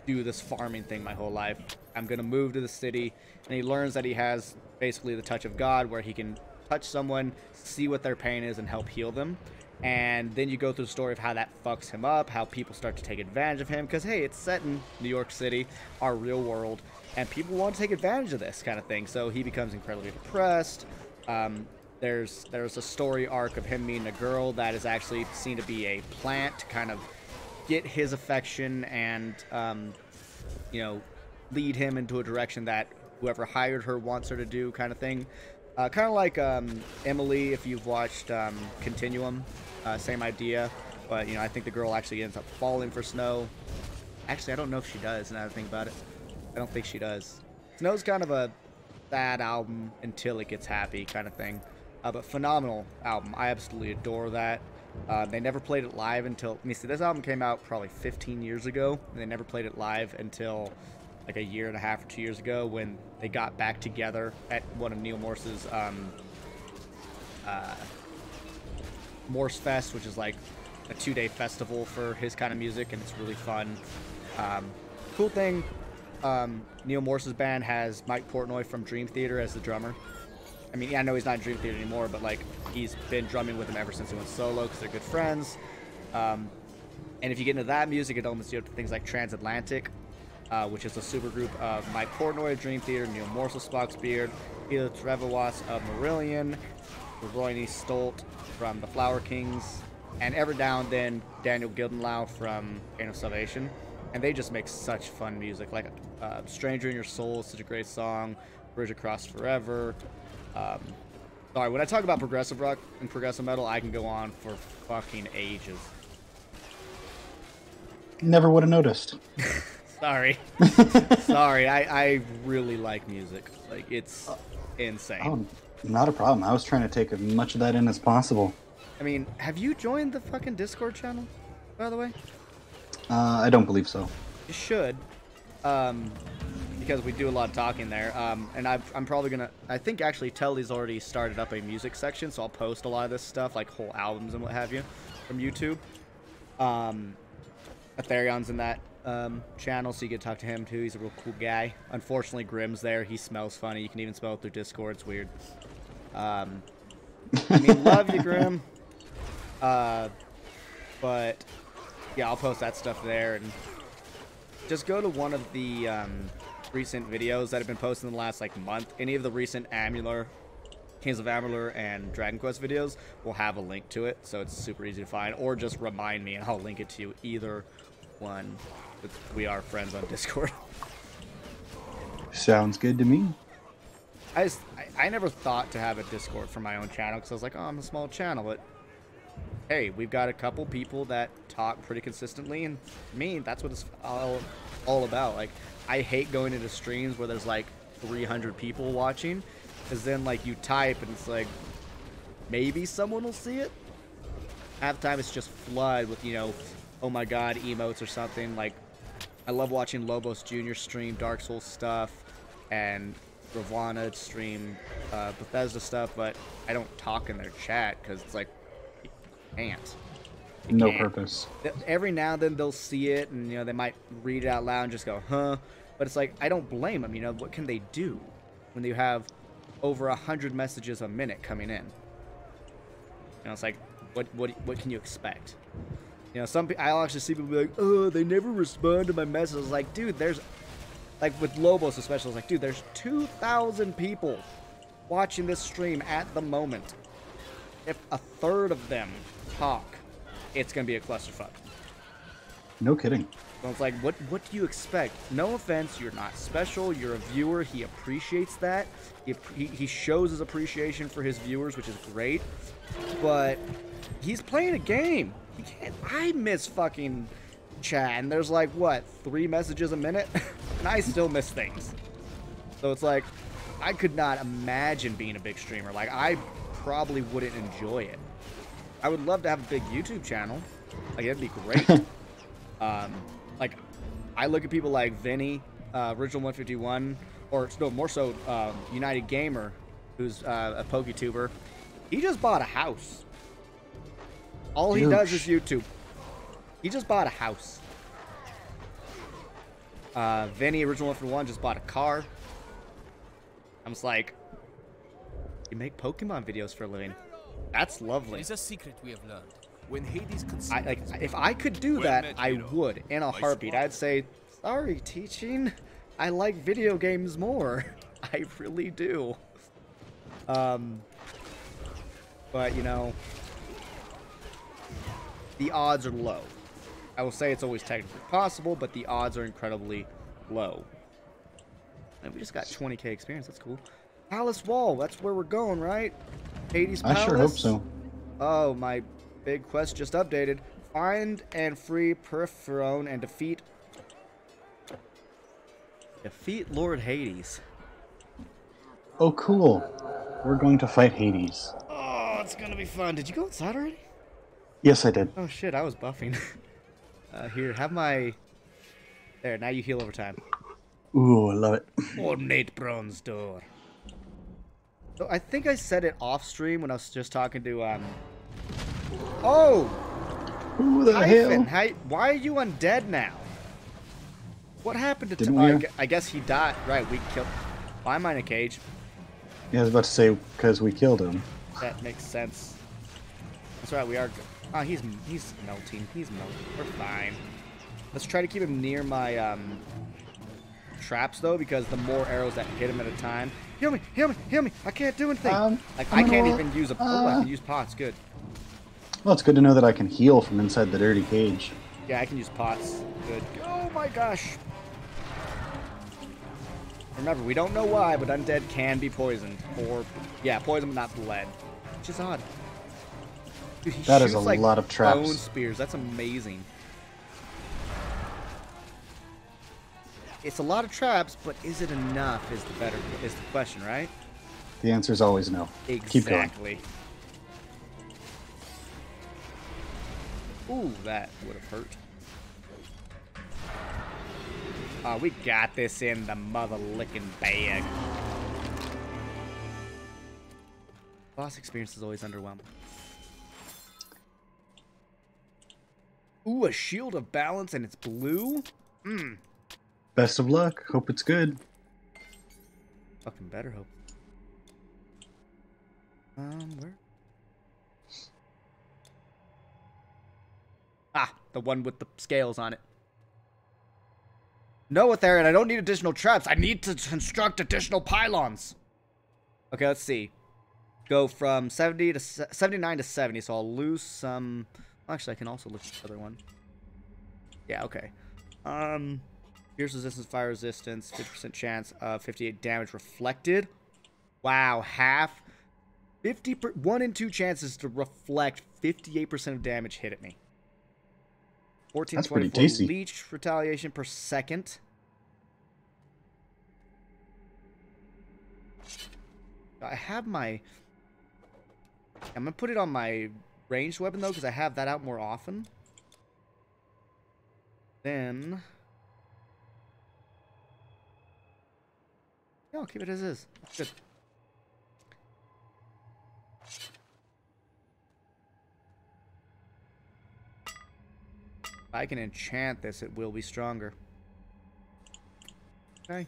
do this farming thing my whole life. I'm going to move to the city. And he learns that he has basically the touch of God, where he can touch someone, see what their pain is, and help heal them. And then you go through the story of how that fucks him up, how people start to take advantage of him, because, hey, it's set in New York City, our real world, and people want to take advantage of this kind of thing. So he becomes incredibly depressed. There's a story arc of him meeting a girl that is actually seen to be a plant to kind of get his affection and, lead him into a direction that whoever hired her wants her to do, kind of thing. Kind of like Emily, if you've watched Continuum, same idea. But, I think the girl actually ends up falling for Snow. Actually, I don't know if she does, now that I think about it. I don't think she does. Snow's kind of a sad album until it gets happy kind of thing. But phenomenal album. I absolutely adore that. They never played it live until... Let me see, this album came out probably 15 years ago. And they never played it live until like a year and a half or 2 years ago when they got back together at one of Neil Morse's Morse Fest, which is like a 2-day festival for his kind of music, and it's really fun. Cool thing, Neil Morse's band has Mike Portnoy from Dream Theater as the drummer. I mean, yeah, I know he's not in Dream Theater anymore, but like he's been drumming with him ever since he went solo because they're good friends. And if you get into that music, it opens you up to things like Transatlantic, which is a supergroup of Mike Portnoy of Dream Theater, Neil Morse of Spock's Beard, Felix Revewas of Marillion, Royne Stolt from the Flower Kings, and every now and then Daniel Gildenlau from Pain of Salvation. And they just make such fun music. Like Stranger in Your Soul is such a great song, Bridge Across Forever. Sorry, when I talk about progressive rock and progressive metal, I can go on for fucking ages. Never would have noticed. Sorry. Sorry, I really like music. Like, it's insane. Oh, not a problem. I was trying to take as much of that in as possible. I mean, have you joined the fucking Discord channel, by the way? I don't believe so. You should. because we do a lot of talking there. And I'm probably gonna. I think actually Telly's already started up a music section, so I'll post a lot of this stuff, like whole albums and what have you, from YouTube. Etherion's in that channel, so you can talk to him too. He's a real cool guy. Unfortunately, Grim's there. He smells funny. You can even smell it through Discord. It's weird. I mean, love you, Grim. But yeah, I'll post that stuff there, and just go to one of the recent videos that have been posted in the last like month. Any of the recent Amular, Kings of Amular, and Dragon Quest videos will have a link to it, so it's super easy to find. Or just remind me, and I'll link it to you. Either one. We are friends on Discord. Sounds good to me. I never thought to have a Discord for my own channel because I was like, oh, I'm a small channel, but hey, we've got a couple people that talk pretty consistently, and to me, that's what it's all about. Like, I hate going into streams where there's like 300 people watching, because then like you type and it's like maybe someone will see it. Half the time it's just flood with, you know, oh my god emotes or something. Like, I love watching Lobos Jr. stream Dark Souls stuff and Ravana stream Bethesda stuff, but I don't talk in their chat because it's like, you can't. No purpose. Every now and then they'll see it, and you know, they might read it out loud and just go, huh? But it's like, I don't blame them. You know, what can they do when you have over 100 messages a minute coming in? You know, it's like, what can you expect? You know, I'll actually see people be like, oh, they never respond to my messages. Like, dude, there's, like with Lobos especially, it's like, dude, there's 2,000 people watching this stream at the moment. If a third of them talk, it's gonna be a clusterfuck. No kidding. So it's like, what do you expect? No offense, you're not special. You're a viewer. He appreciates that. He shows his appreciation for his viewers, which is great. But he's playing a game. He can't. I miss fucking chat, and there's like what, 3 messages a minute, and I still miss things. So it's like, I could not imagine being a big streamer. Like, I probably wouldn't enjoy it. I would love to have a big YouTube channel. Like, it'd be great. Like, I look at people like Vinny, Original 151, or no, more so United Gamer, who's a PokeTuber. He just bought a house. All he does is YouTube. He just bought a house. Vinny, Original 151, just bought a car. I'm just like, you make Pokemon videos for a living. That's lovely. It's a secret we have learned. When Hades if I could do that, I would in a heartbeat. I'd say, sorry, teaching. I like video games more. I really do. But you know, the odds are low. I will say it's always technically possible, but the odds are incredibly low. And we just got 20k experience. That's cool. Palace Wall. That's where we're going, right? Hades Palace. I sure hope so. Oh, my big quest just updated. Find and free Peripheron and defeat Lord Hades. Oh, cool. We're going to fight Hades. Oh, it's gonna be fun. Did you go inside already? Yes, I did. Oh shit, I was buffing. Here, have my... There, now you heal over time. Ooh, I love it. Ornate bronze door. So I think I said it off stream when I was just talking to Oh! Who the hell? Why are you undead now? What happened to I guess he died. Right, we killed... Why am I in a cage? Yeah, I was about to say, because we killed him. That makes sense. That's right, we are... Oh, he's melting. He's melting. We're fine. Let's try to keep him near my traps, though, because the more arrows that hit him at a time... Heal me! Heal me! Heal me! I can't do anything! Like, I can't even use a... Oh, I can use pots. Good. Well, it's good to know that I can heal from inside the dirty cage. Yeah, I can use pots. Good. Oh my gosh! Remember, we don't know why, but undead can be poisoned. Or, yeah, poisoned but not bled. Which is odd. Dude, that is a lot of traps. Bone spears. That's amazing. It's a lot of traps, but is it enough is the question, right? The answer is always no. Exactly. Keep going. Ooh, that would have hurt. Oh, we got this in the mother-licking bag. Boss experience is always underwhelming. Ooh, a shield of balance and it's blue? Hmm. Best of luck. Hope it's good. Fucking better hope. Where? Ah, the one with the scales on it. No, Etherian, I don't need additional traps. I need to construct additional pylons. Okay, let's see. Go from 79 to 70, so I'll lose some. Actually, I can also lose the other one. Yeah, okay. Pierce resistance, fire resistance, 50% chance of 58 damage reflected. Wow, half. 1 in 2 chances to reflect 58% of damage hit at me. 1424 leech retaliation per second. I have my... I'm going to put it on my ranged weapon, though, because I have that out more often. Then... yeah, I'll keep it as is. That's good. If I can enchant this, it will be stronger. Okay.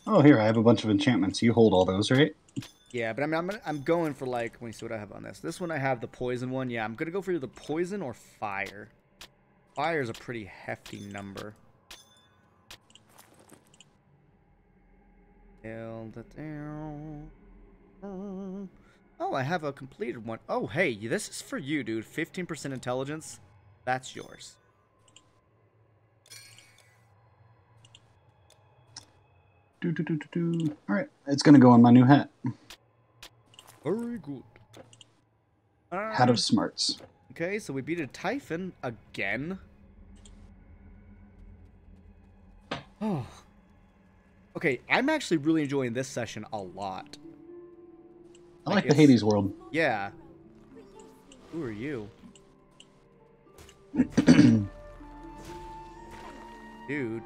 Oh, here, I have a bunch of enchantments. You hold all those, right? Yeah, but I mean, I'm going for, like, let me see what I have on this. This one I have the poison one. Yeah, I'm going to go for either poison or fire. Fire is a pretty hefty number. Oh, I have a completed one. Oh, hey, this is for you, dude. 15% intelligence. That's yours. Alright, it's gonna go on my new hat. Very good. Hat of smarts. Okay, so we beat a Typhon again. Oh. Okay, I'm actually really enjoying this session a lot. I like the Hades world. Yeah. Who are you? Dude.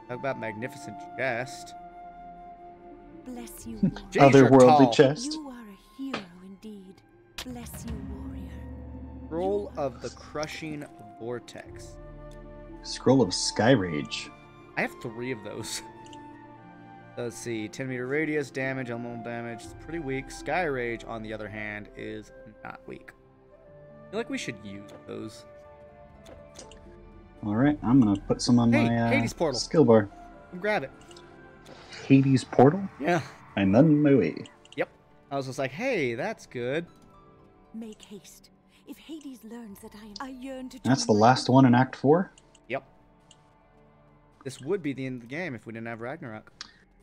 Talk about magnificent chest. Bless you. Otherworldly chest. You are a hero indeed. Bless you, warrior. Scroll of the Crushing Vortex. Scroll of Sky Rage. I have 3 of those. Let's see. 10-meter radius, damage, elemental damage. It's pretty weak. Sky Rage, on the other hand, is not weak. I feel like we should use those. Alright, I'm gonna put some on my Hades portal. skill bar. Grab it. Hades portal? Yeah. I'm on my way. Yep. I was just like, hey, that's good. Make haste. If Hades learns that I yearn to. That's the last one in Act 4? Yep. This would be the end of the game if we didn't have Ragnarok.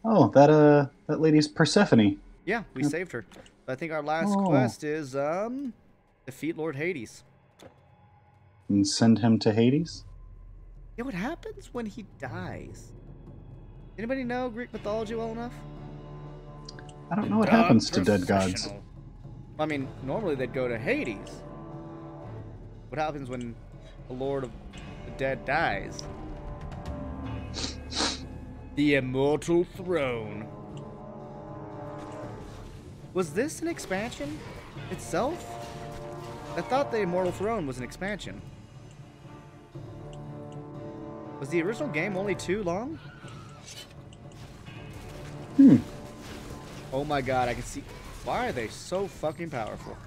Oh, that lady's Persephone. Yeah, we saved her. But I think our last quest is defeat Lord Hades. And send him to Hades? Yeah, what happens when he dies? Anybody know Greek mythology well enough? I don't know what happens to dead gods. I mean, normally they'd go to Hades. What happens when the Lord of the Dead dies? The Immortal Throne. Was this an expansion itself? I thought the Immortal Throne was an expansion. Was the original game only 2 long? Oh my god, I can see... Why are they so fucking powerful?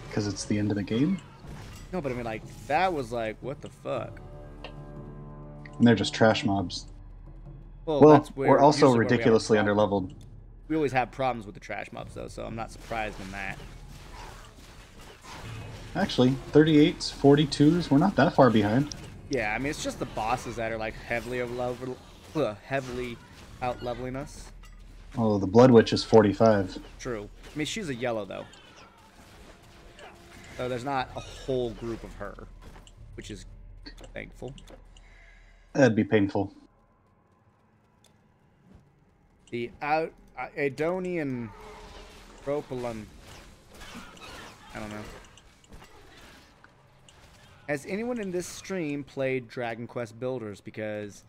Because it's the end of the game? No, but I mean, like, that was like, what the fuck? And they're just trash mobs. Well, that's we're also ridiculously underleveled. We always have problems with the trash mobs, though, so I'm not surprised in that. Actually, 38s, 42s, we're not that far behind. Yeah, I mean, it's just the bosses that are, like, heavily out-leveling us. Oh, the Blood Witch is 45. True. I mean, she's a yellow, though. So there's not a whole group of her, which is thankful. That'd be painful. The Adonian Propylon. I don't know. Has anyone in this stream played Dragon Quest Builders? Because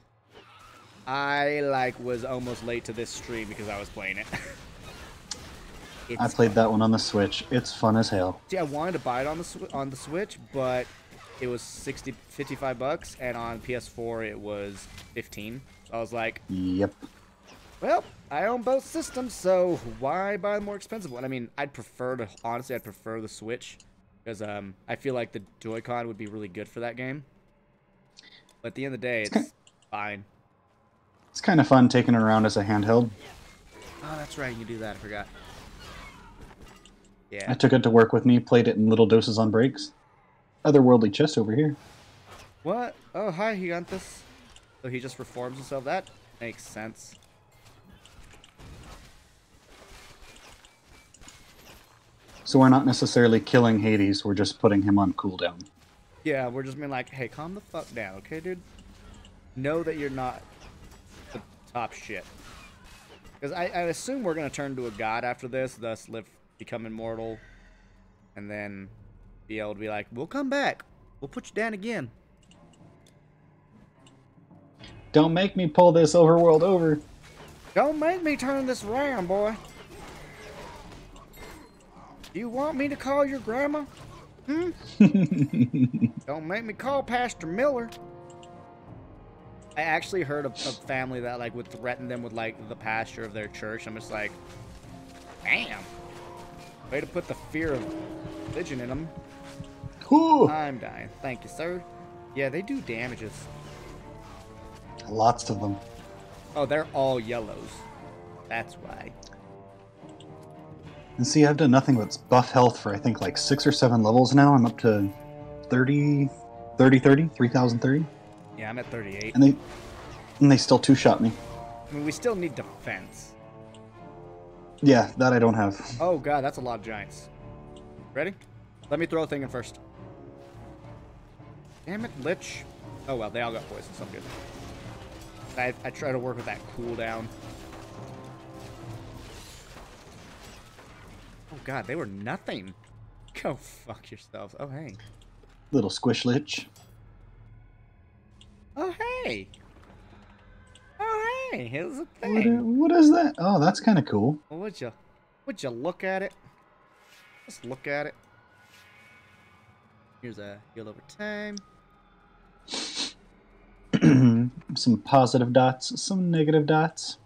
I like was almost late to this stream because I was playing it. I played that one on the Switch. It's fun as hell. See, I wanted to buy it on the Switch, but it was $55, and on PS4 it was 15. So I was like, yep. Well, I own both systems, so why buy the more expensive one? I mean, honestly, I'd prefer the Switch because I feel like the Joy-Con would be really good for that game. But at the end of the day, it's fine. It's kind of fun taking it around as a handheld. Oh, that's right, you do that. I forgot. Yeah. I took it to work with me, played it in little doses on breaks. Otherworldly chest over here. What? Oh, hi, Gigantus. So he just reforms himself. That makes sense. So we're not necessarily killing Hades, we're just putting him on cooldown. Yeah, we're just being like, hey, calm the fuck down, okay, dude? Know that you're not the top shit. Because I assume we're going to turn to a god after this, thus become immortal, and then be able to be like, we'll come back. We'll put you down again. Don't make me pull this overworld over. Don't make me turn this around, boy. You want me to call your grandma? Hmm? Don't make me call Pastor Miller. I actually heard of a family that like would threaten them with like the pastor of their church. I'm just like, damn. Way to put the fear of religion in them. Ooh. I'm dying. Thank you, sir. Yeah, they do damages. Lots of them. Oh, they're all yellows. That's why. And see, I've done nothing but buff health for I think like 6 or 7 levels now. I'm up to 3030. Yeah, I'm at 38. And they still two-shot me. I mean, we still need defense. Yeah, that I don't have. Oh god, that's a lot of giants. Ready? Let me throw a thing in first. Damn it, Lich. Oh well, they all got poison, so I'm good. I try to work with that cooldown. Oh god, they were nothing. Go fuck yourselves. Oh hey. Little squish lich. Oh hey. Oh hey, here's a thing. What is that? Oh, that's kind of cool. Well, would you look at it? Just look at it. Here's a heal over time. Some positive dots, some negative dots.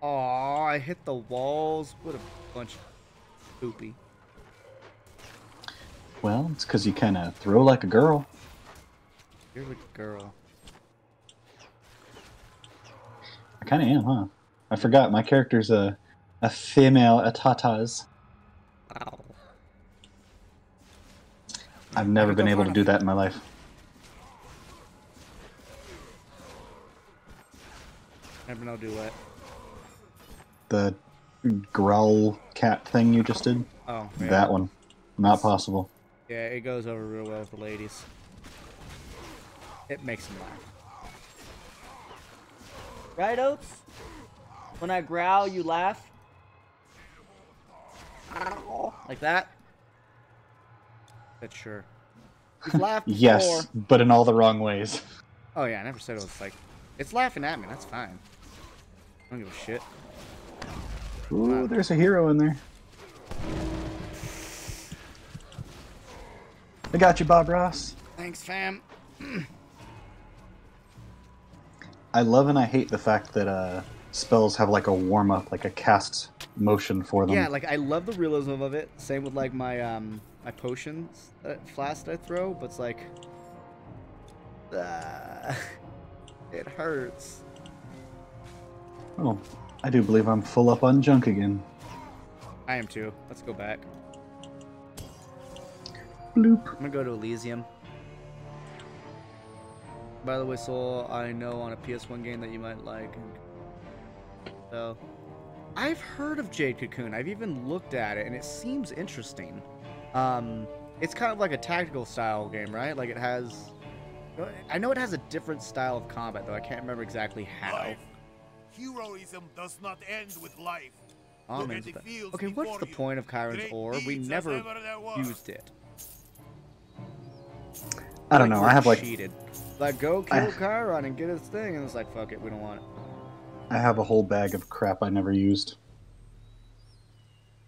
Aw, I hit the walls. What a bunch of poopy. Well, it's because you kind of throw like a girl. You're a girl. I kind of am, huh? I forgot, my character's a female Atatas. Ow. I've never been able to do that in my life. Never know do what. The growl cat thing you just did? Oh, yeah. That one. Not possible. Yeah, it goes over real well with the ladies. It makes them laugh. Right, Oats? When I growl, you laugh? Like that? That's sure. You've laughed before. Yes, but in all the wrong ways. Oh yeah, I never said it was like... It's laughing at me, that's fine. I don't give a shit. Ooh, there's a hero in there. I got you, Bob Ross. Thanks, fam. I love and I hate the fact that spells have like a warm-up, like a cast motion for them. Yeah, like I love the realism of it. Same with like my my potions flask that I throw, but it's like it hurts. Oh, I do believe I'm full up on junk again. I am too. Let's go back. Bloop. I'm gonna go to Elysium. By the way, Soul, I know on a PS1 game that you might like. So, I've heard of Jade Cocoon. I've even looked at it, and it seems interesting. It's kind of like a tactical style game, right? Like it has... I know it has a different style of combat, though. I can't remember exactly how. Life. Heroism does not end with life. Okay, what's the point of Chiron's ore? We never used it. I don't know. I have like cheated. Like, go kill Chiron and get his thing. And it's like, fuck it, we don't want it. I have a whole bag of crap I never used.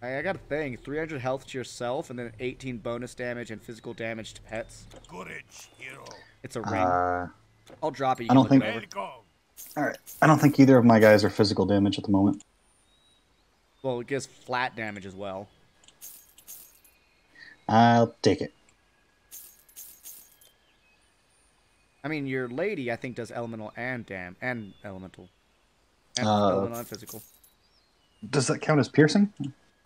I got a thing. 300 health to yourself, and then 18 bonus damage and physical damage to pets. Courage, hero. It's a ring. I'll drop it. You I don't think. Alright. I don't think either of my guys are physical damage at the moment. Well, it gives flat damage as well. I'll take it. I mean, your lady, I think, does elemental and elemental. And elemental and physical. Does that count as piercing?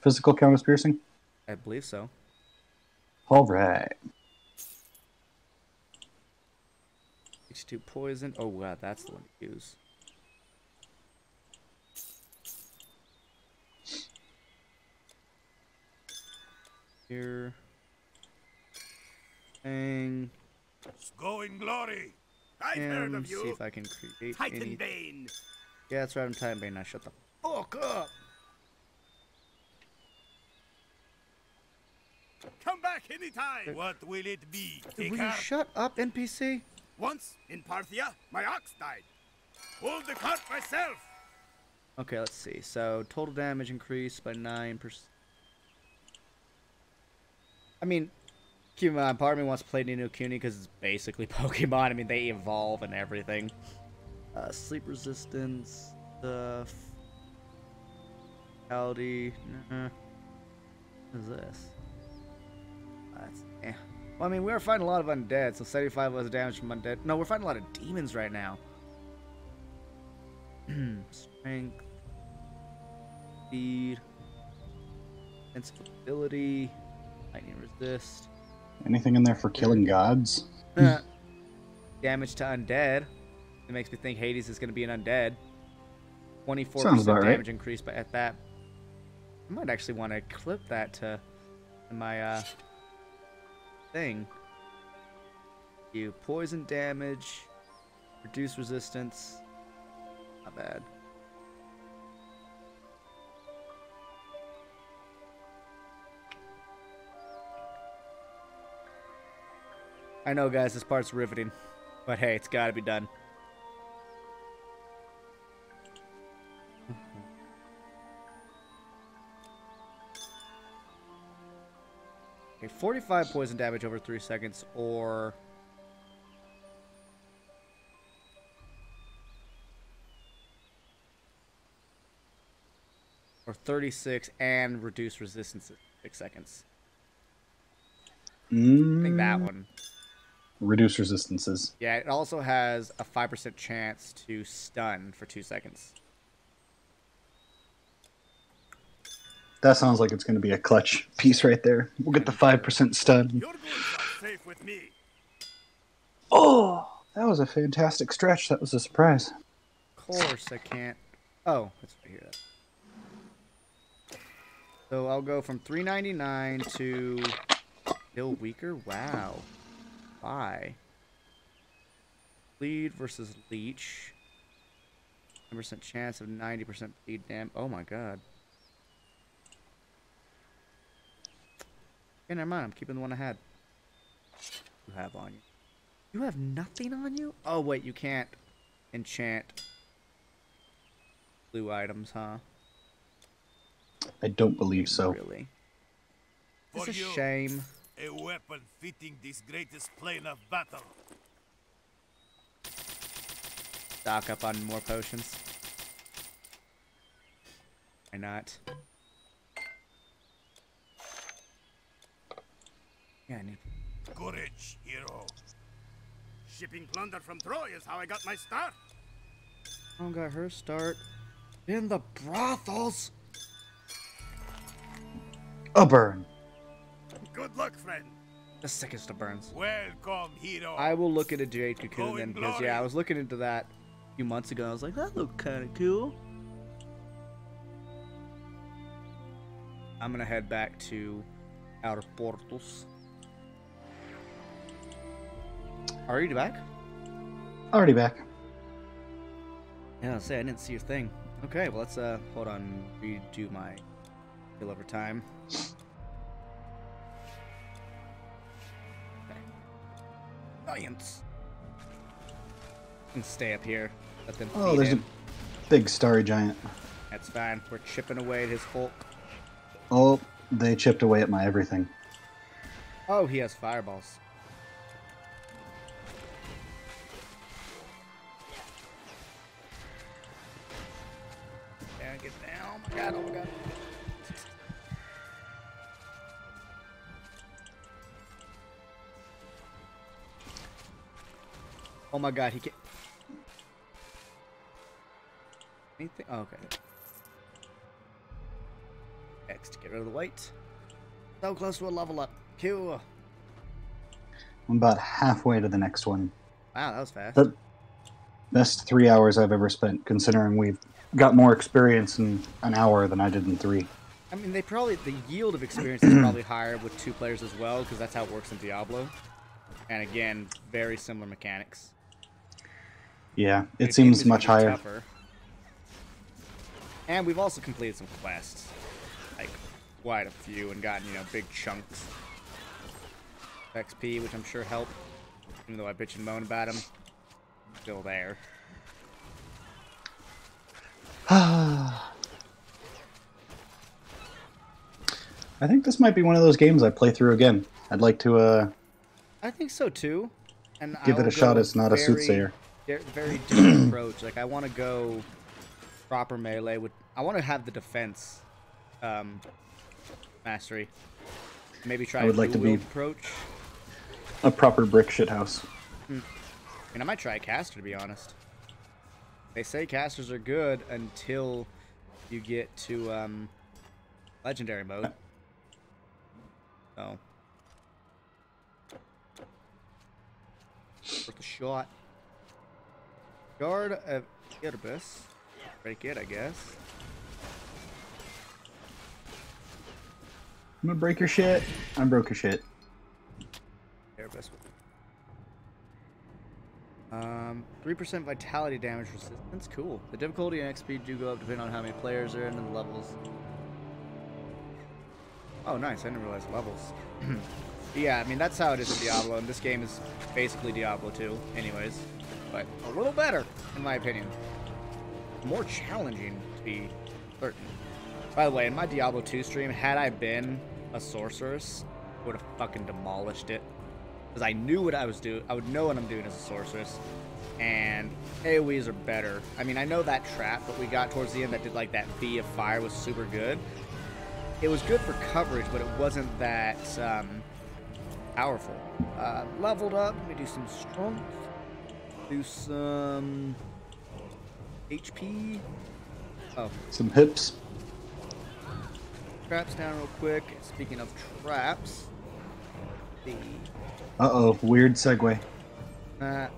Physical count as piercing? I believe so. Alright. 62 poison. Oh, wow, that's the one to use. Here. Thing. Go in glory. I've heard of you. See if I can create any... Titanbane. Yeah, that's right, I'm Titanbane. Now shut the fuck up. Come back anytime. What will it be? Dude, will you shut up, NPC? Once in Parthia, my ox died. Pulled the cart myself. Okay, let's see. So total damage increased by 9%. I mean, keep in mind, part of me wants to play Ni no Kuni because it's basically Pokemon. I mean, they evolve and everything. Sleep resistance stuff. Vitality. What is this? That's, well, I mean, we're fighting a lot of undead, so 75 less damage from undead. No, we're fighting a lot of demons right now. Strength. Speed. Insensibility. Lightning resist. Anything in there for killing gods? Damage to undead. It makes me think Hades is going to be an undead. 24% damage increase, but at that, I might actually want to clip that to my thing. You poison damage, reduce resistance. Not bad. I know, guys, this part's riveting, but hey, it's got to be done. Okay, 45 poison damage over 3 seconds, or 36 and reduce resistance at 6 seconds. I think that one. Reduce resistances. Yeah, it also has a 5% chance to stun for 2 seconds. That sounds like it's going to be a clutch piece right there. We'll get the 5% stun. You're going safe with me. Oh, that was a fantastic stretch. That was a surprise. Of course I can't. Oh, let's hear that. So I'll go from 399 to still weaker. Wow. Why? Bleed versus leech. 10% chance of 90% bleed damage. Oh my god. Okay, never mind. I'm keeping the one I had. You have on you. You have nothing on you? Oh wait, you can't enchant blue items, huh? I don't believe so. Really? It's a shame. A weapon fitting this greatest plane of battle. Stock up on more potions. Why not? Yeah, I need... Courage, hero. Shipping plunder from Troy is how I got my start. Oh, got her start in the brothels. A burn. Good luck, friend. The sickest of burns. Welcome, hero. I will look into Jade Cocoon then, because yeah, I was looking into that a few months ago. And I was like, that looked kind of cool. I'm gonna head back to Outer Portals. Are you back? Already back. Yeah, I'll say I didn't see your thing. Okay, well let's hold on, redo my kill over time. Okay. Science. And stay up here. Let them Oh, feed there's him. a big starry giant. That's fine. We're chipping away at his Hulk. Oh, they chipped away at my everything. Oh, he has fireballs. Down, get down. Oh my god, oh my god. Oh my god, he can't. Anything? Oh, okay. Next, get rid of the weight. So close to a level up. Cool. I'm about halfway to the next one. Wow, that was fast. The best 3 hours I've ever spent, considering we've got more experience in an hour than I did in 3. I mean, the yield of experience is probably higher with 2 players as well, because that's how it works in Diablo. And again, very similar mechanics. Yeah, it seems much higher. Tougher. And we've also completed some quests. Like, quite a few, and gotten, big chunks of XP, which I'm sure helped. Even though I bitch and moan about them. Still there. I think this might be one of those games I play through again. I'd like to I think so too. And give it a shot as not a soothsayer. Very different approach. Like, I want to go proper melee. I want to have the defense mastery. Maybe try I would like to be approach. A proper brick shithouse. And I might try a caster, to be honest. They say casters are good until you get to legendary mode. So worth a shot. Guard of Olympus. Break it, I guess. I'm gonna break your shit. I broke your shit. Olympus. 3% vitality damage resistance. Cool. The difficulty and XP do go up depending on how many players are in and the levels. Oh, nice. I didn't realize levels. Yeah, I mean, that's how it is in Diablo, and this game is basically Diablo 2 anyways. But a little better, in my opinion. More challenging, to be certain. By the way, in my Diablo 2 stream, had I been a sorceress, I would have fucking demolished it. Because I knew what I was doing. I would know what I'm doing as a sorceress. And AoEs are better. I mean, I know that trap that we got towards the end that did like that V of fire was super good. It was good for coverage, but it wasn't that powerful. Leveled up. Let me do some strength. Do some HP. Oh. Some hips. Traps down real quick. Speaking of traps. Uh-oh, weird segue. Let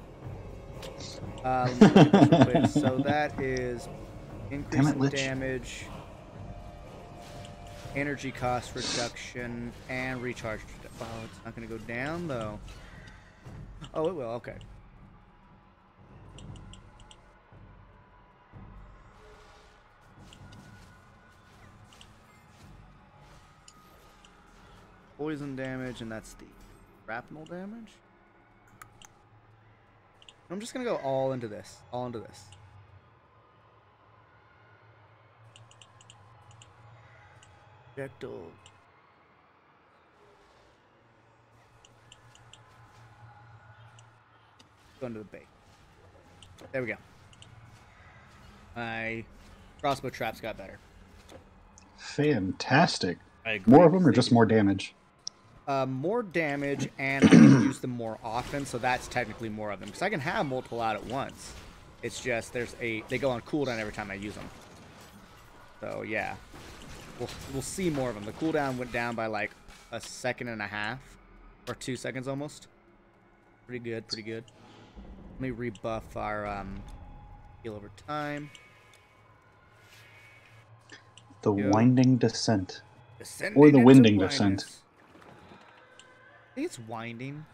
me look at this real quick. So that is increase in damage, energy cost reduction, and recharge. Oh, it's not going to go down, though. Oh, it will. Okay. Poison damage, and that's the shrapnel damage. I'm just gonna go all into this. All into this. Projectile. Go into the bait. There we go. My crossbow traps got better. Fantastic. I agree. More of them or just more damage? More damage, and I can use them more often, so that's technically more of them. Because I can have multiple out at once. It's just they go on cooldown every time I use them. So yeah, we'll see more of them. The cooldown went down by like a second and a half, or 2 seconds almost. Pretty good, pretty good. Let me rebuff our heal over time. The winding descent. Descending Or the winding into descent. I think it's winding.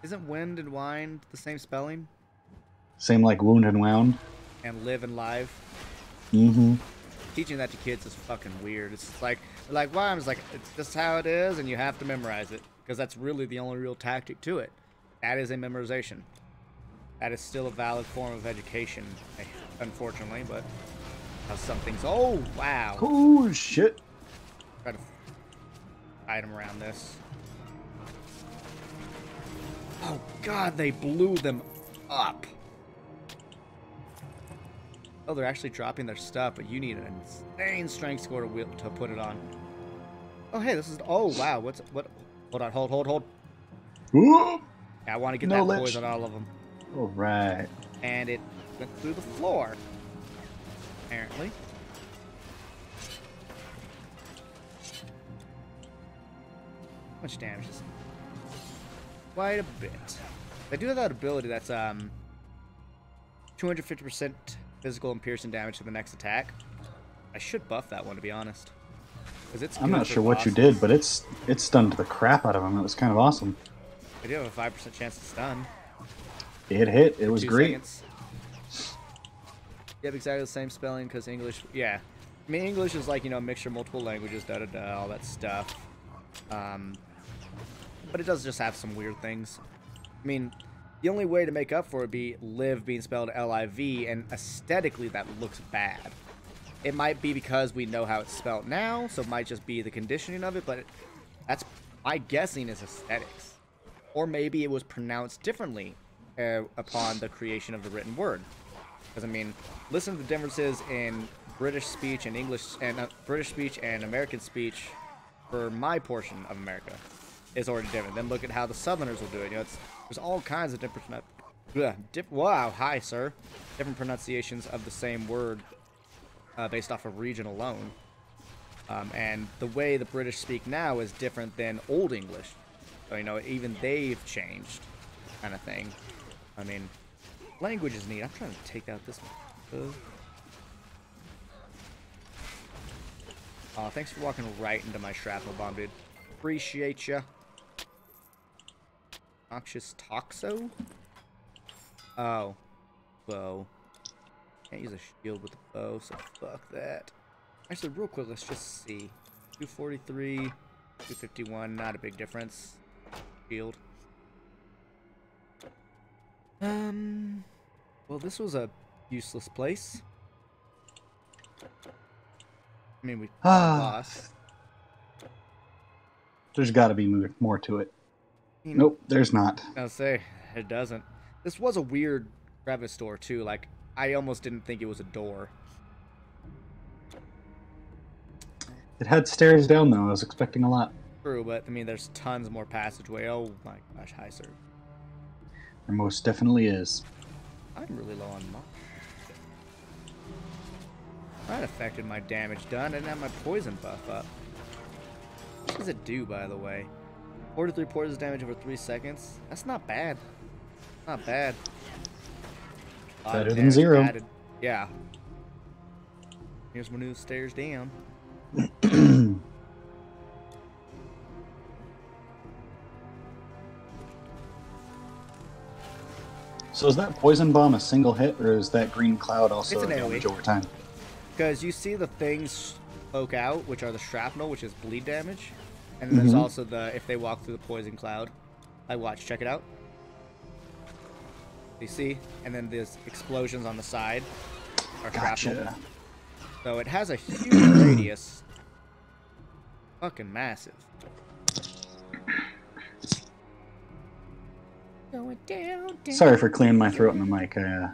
Isn't wind and wind the same spelling? Same like wound and wound. And live and live. Mm-hmm. Teaching that to kids is fucking weird. It's like, why? I'm just like, it's just how it is, and you have to memorize it. Because that's really the only real tactic to it. That is a memorization. That is still a valid form of education, unfortunately, but how some things... Oh, wow. Oh, shit. Try to item around this. Oh, God, they blew them up. Oh, they're actually dropping their stuff, but you need an insane strength score to put it on. Oh, hey, this is... Oh, wow. What? Hold on. Hold. Whoop. Yeah, I want to get No that lich. poison on all of them. All right. And it went through the floor. Apparently. How much damage is it? Quite a bit. I do have that ability that's 250% physical and piercing damage to the next attack. I should buff that one, to be honest. I'm not sure what you did, but it stunned the crap out of him. It was kind of awesome. I do have a 5% chance to stun. It hit. It was 2 great. seconds. You have exactly the same spelling because English... Yeah. I mean, English is like, you know, a mixture of multiple languages, da-da-da, all that stuff. But it does just have some weird things. I mean, the only way to make up for it would be live being spelled L-I-V, and aesthetically that looks bad. It might be because we know how it's spelled now, so it might just be the conditioning of it, but that's my guessing is aesthetics. Or maybe it was pronounced differently upon the creation of the written word. Because, I mean, listen to the differences in British speech and English, and British speech and American speech for my portion of America is already different. Then look at how the Southerners will do it. You know, there's all kinds of different... Wow, hi, sir. Different pronunciations of the same word based off of region alone. And the way the British speak now is different than Old English. So, you know, even they've changed, kind of thing. I mean, language is neat. I'm trying to take out this one. Oh, thanks for walking right into my shrapnel bomb, dude. Appreciate ya. Noxious Toxo? Oh. Bow. Can't use a shield with the bow, so fuck that. Actually, real quick, let's just see. 243, 251, not a big difference. Shield. Well, this was a useless place. I mean, we lost. There's got to be more to it. Nope, there's not. I'll say, it doesn't. This was a weird crevice door, too. Like, I almost didn't think it was a door. It had stairs down, though. I was expecting a lot. True, but, I mean, there's tons more passageway. Oh, my gosh. Hi, sir. There most definitely is. I'm really low on mox. That affected my damage done, and now my poison buff up. What does it do, by the way? 43 poison damage over 3 seconds? That's not bad. Not bad. Better than 0. Added. Yeah. Here's my new stairs down. So is that poison bomb a single hit, or is that green cloud also damage over time? Because you see the things poke out, which are the shrapnel, which is bleed damage. And then there's also the, if they walk through the poison cloud. Like, watch, check it out. You see? And then there's explosions on the side. Are shrapnel. So it has a huge radius. Fucking massive. Going down. Sorry for clearing my throat in the mic. I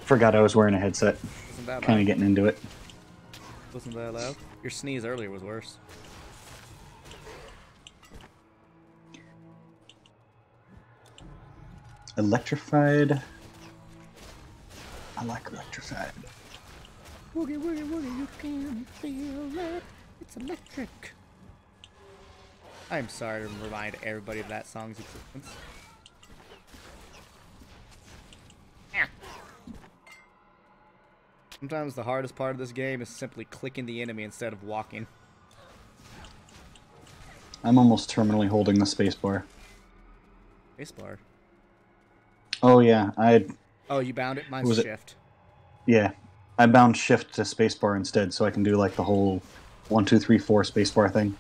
forgot I was wearing a headset. Kind of getting into it. Wasn't that loud? Your sneeze earlier was worse. Electrified. I like electrified. Woogie, woogie, woogie, you can feel it. It's electric. I'm sorry to remind everybody of that song's existence. Sometimes the hardest part of this game is simply clicking the enemy instead of walking. I'm almost terminally holding the spacebar. Spacebar? Oh yeah, Oh, you bound it? Mine's shift. Yeah, I bound shift to spacebar instead, so I can do like the whole 1, 2, 3, 4 spacebar thing.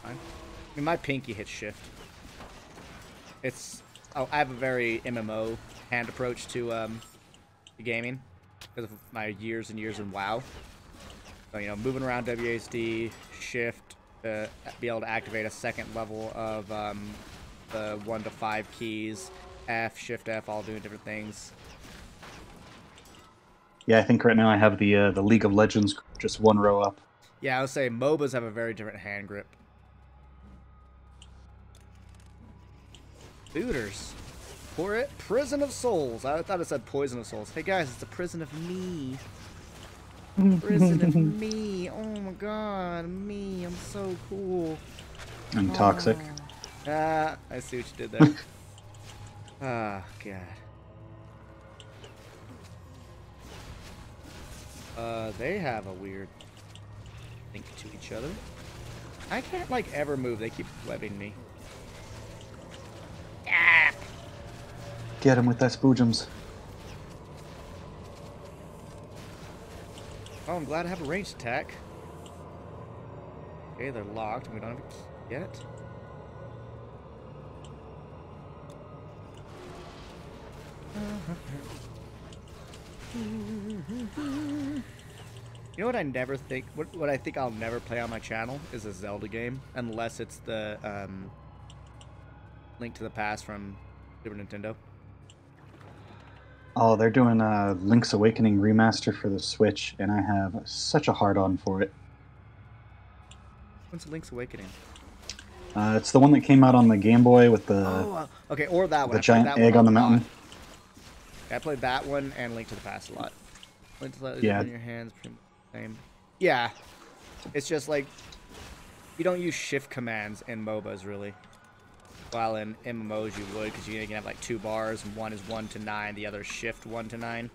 Fine. I mean, my pinky hits shift. I have a very MMO hand approach to gaming because of my years and years in WoW. So, you know, moving around WASD, shift to be able to activate a second level of the 1 to 5 keys, F, shift F, all doing different things. Yeah, I think right now I have the League of Legends just one row up. Yeah, I would say MOBAs have a very different hand grip. Booters. Prison of Souls. I thought it said Poison of Souls. Hey guys, it's a prison of me. Prison of me. Oh my god, me. I'm so cool. I'm toxic. Ah, I see what you did there. Ah, god. They have a weird link to each other. I can't, like, ever move. They keep webbing me. Ah! Get him with that spoojums. Oh, I'm glad I have a ranged attack. Okay, they're locked, and we don't have a key yet. You know what I never think, what I think I'll never play on my channel is a Zelda game, unless it's the Link to the Past from Super Nintendo. Oh, they're doing a Link's Awakening remaster for the Switch, and I have such a hard-on for it. When's Link's Awakening? It's the one that came out on the Game Boy with the okay, or that one. The giant egg on the mountain. I played that one and Link to the Past a lot. Link to the Past yeah. in your hands, pretty much the same. Yeah, it's just like you don't use shift commands in MOBAs really. While in MMOs you would, because you can have like 2 bars, and one is 1 to 9, the other is shift 1 to 9.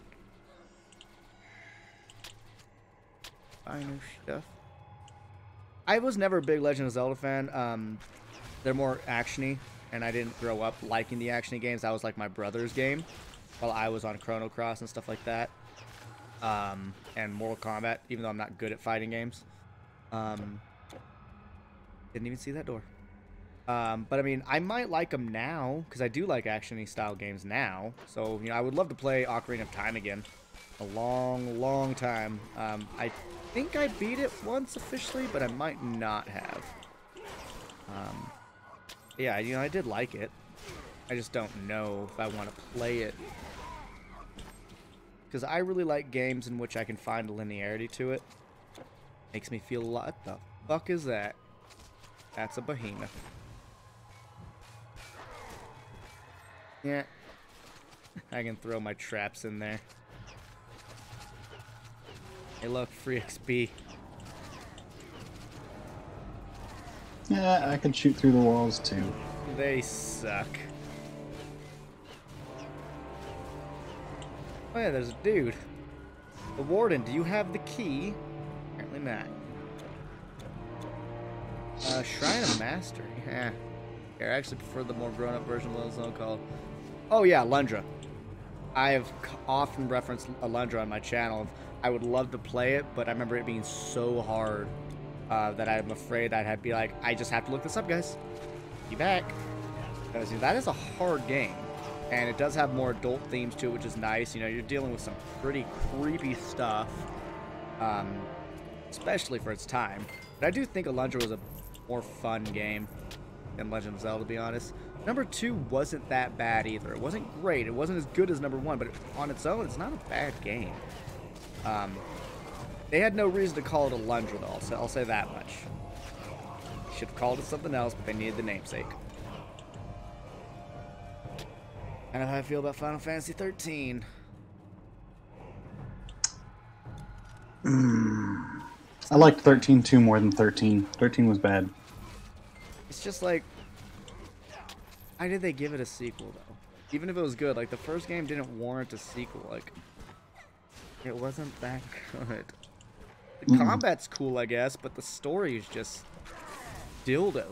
I know stuff. I was never a big Legend of Zelda fan. They're more actiony, and I didn't grow up liking the actiony games. That was like my brother's game, while I was on Chrono Cross and stuff like that. And Mortal Kombat, even though I'm not good at fighting games. Didn't even see that door. But I mean, I might like them now, because I do like action-y style games now. So, you know, I would love to play Ocarina of Time again. A long, long time. I think I beat it once officially, but I might not have. Yeah, you know, I did like it. I just don't know if I want to play it. Because I really like games in which I can find a linearity to it. Makes me feel what the fuck is that? That's a behemoth. Yeah. I can throw my traps in there. Hey look, free XP. Yeah, I can shoot through the walls too. They suck. Oh yeah, there's a dude. The Warden, do you have the key? Apparently not. Shrine of Mastery. Eh. I actually prefer the more grown-up version of what it's called. Oh yeah, Lundra. I have often referenced Lundra on my channel. I would love to play it, but I remember it being so hard that I'm afraid I'd have to be like, I just have to look this up, guys. Be back. Because that is a hard game. And it does have more adult themes to it, which is nice. You know, you're dealing with some pretty creepy stuff. Especially for its time. But I do think Alundra was a more fun game than Legend of Zelda, to be honest. Number 2 wasn't that bad either. It wasn't great. It wasn't as good as number 1, but on its own, it's not a bad game. They had no reason to call it Alundra, though. I'll say that much. Should have called it something else, but they needed the namesake. I know how I feel about Final Fantasy 13. I liked 13 2 more than 13. 13 was bad. It's just like, why did they give it a sequel though? Even if it was good, like the first game didn't warrant a sequel. Like, it wasn't that good. The combat's cool, I guess, but the story is just dildos.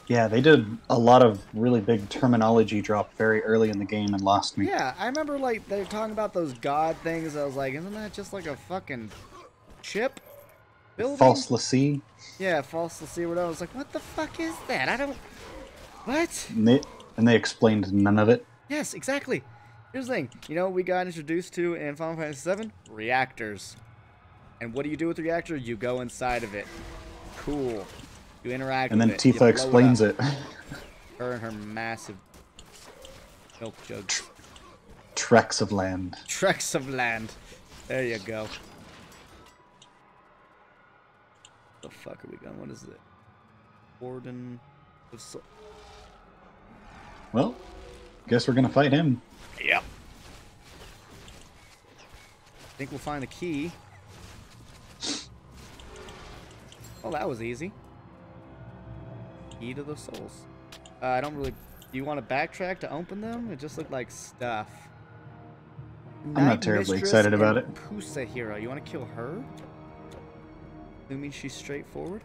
Yeah, they did a lot of really big terminology drop very early in the game and lost me. Yeah, I remember like they were talking about those god things. I was like, isn't that just like a fucking chip? building? False Lassie. Yeah, false Lassie. I was like, what the fuck is that? I don't... What? And they explained none of it. Yes, exactly. Here's the thing. You know what we got introduced to in Final Fantasy VII? Reactors. And what do you do with the reactor? You go inside of it. Cool. You interact with it. And then Tifa explains it. Her and her massive milk jug. Treks of land. Treks of land. There you go. The fuck are we going? What is it? Warden of Soul. Well, guess we're gonna fight him. Yep. I think we'll find the key. Oh, that was easy. Key to the souls. I don't really... Do you want to backtrack to open them? It just looked like stuff. I'm not terribly excited about it. Pusa hero. You want to kill her? Assuming she's straightforward?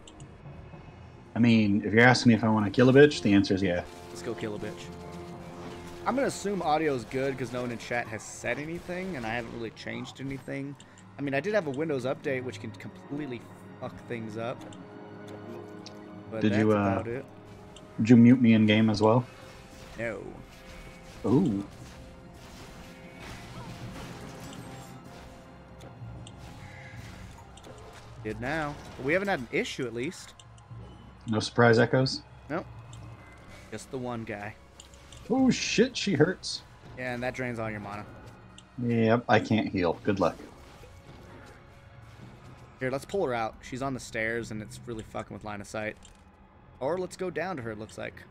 I mean, if you're asking me if I want to kill a bitch, the answer is yeah. Let's go kill a bitch. I'm going to assume audio is good because no one in chat has said anything, and I haven't really changed anything. I mean, I did have a Windows update, which can completely fuck things up. But did that's you, about it. Did you mute me in game as well? No. Ooh. Did now. But we haven't had an issue, at least. No surprise echoes? Nope. Just the one guy. Oh shit, she hurts. Yeah, and that drains all your mana. Yep, I can't heal. Good luck. Here, let's pull her out. She's on the stairs, and it's really fucking with line of sight. Or let's go down to her, it looks like.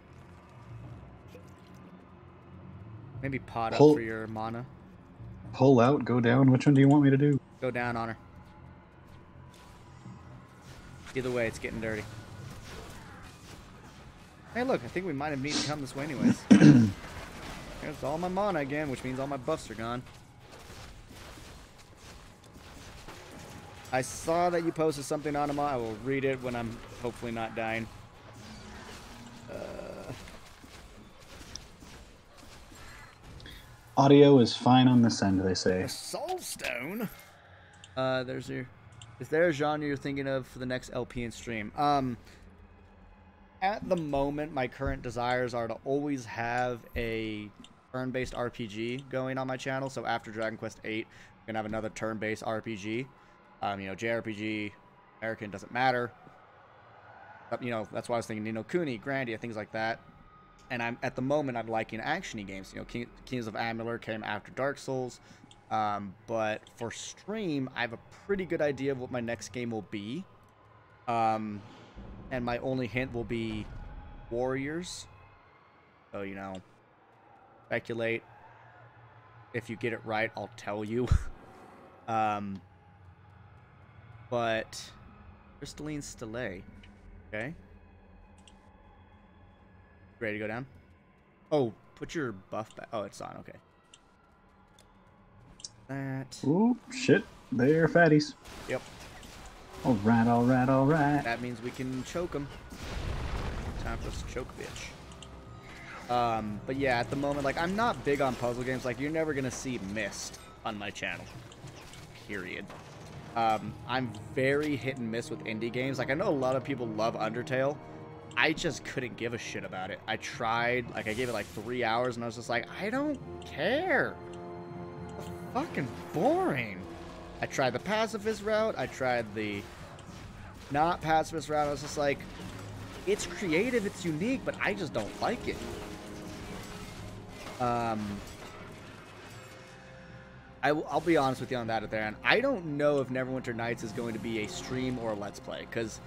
Maybe pot up for your mana. Pull out, go down. Which one do you want me to do? Go down on her. Either way, it's getting dirty. Hey, look, I think we might have needed to come this way anyways. There's all my mana again, which means all my buffs are gone. I saw that you posted something on them. I will read it when I'm hopefully not dying. Audio is fine on this end, they say. A soul stone? There's your... Is there a genre you're thinking of for the next LP and stream? At the moment, my current desires are to always have a turn-based RPG going on my channel. So after Dragon Quest VIII, I'm going to have another turn-based RPG. You know, JRPG, American, doesn't matter. You know, that's why I was thinking, you know, Kuni, Grandia, things like that. And at the moment, I'm liking action-y games. You know, Kings of Amalur came after Dark Souls. But for stream, I have a pretty good idea of what my next game will be. And my only hint will be Warriors. So, you know, speculate. If you get it right, I'll tell you. But Crystalline Stele. Okay. Ready to go down? Oh, put your buff back. Oh, it's on. Okay. That. Ooh, shit. They're fatties. Yep. Alright, alright, alright. That means we can choke them. Time for us to choke a bitch. But yeah, at the moment, like, I'm not big on puzzle games. Like, you're never gonna see Myst on my channel. Period. I'm very hit and miss with indie games. Like, I know a lot of people love Undertale. I just couldn't give a shit about it. I tried, like, I gave it like 3 hours, and I was just like, I don't care. It's fucking boring. I tried the pacifist route. I tried the not pacifist route. I was just like, it's creative, it's unique, but I just don't like it. I'll be honest with you on that there, and I don't know if Neverwinter Nights is going to be a stream or a Let's Play, because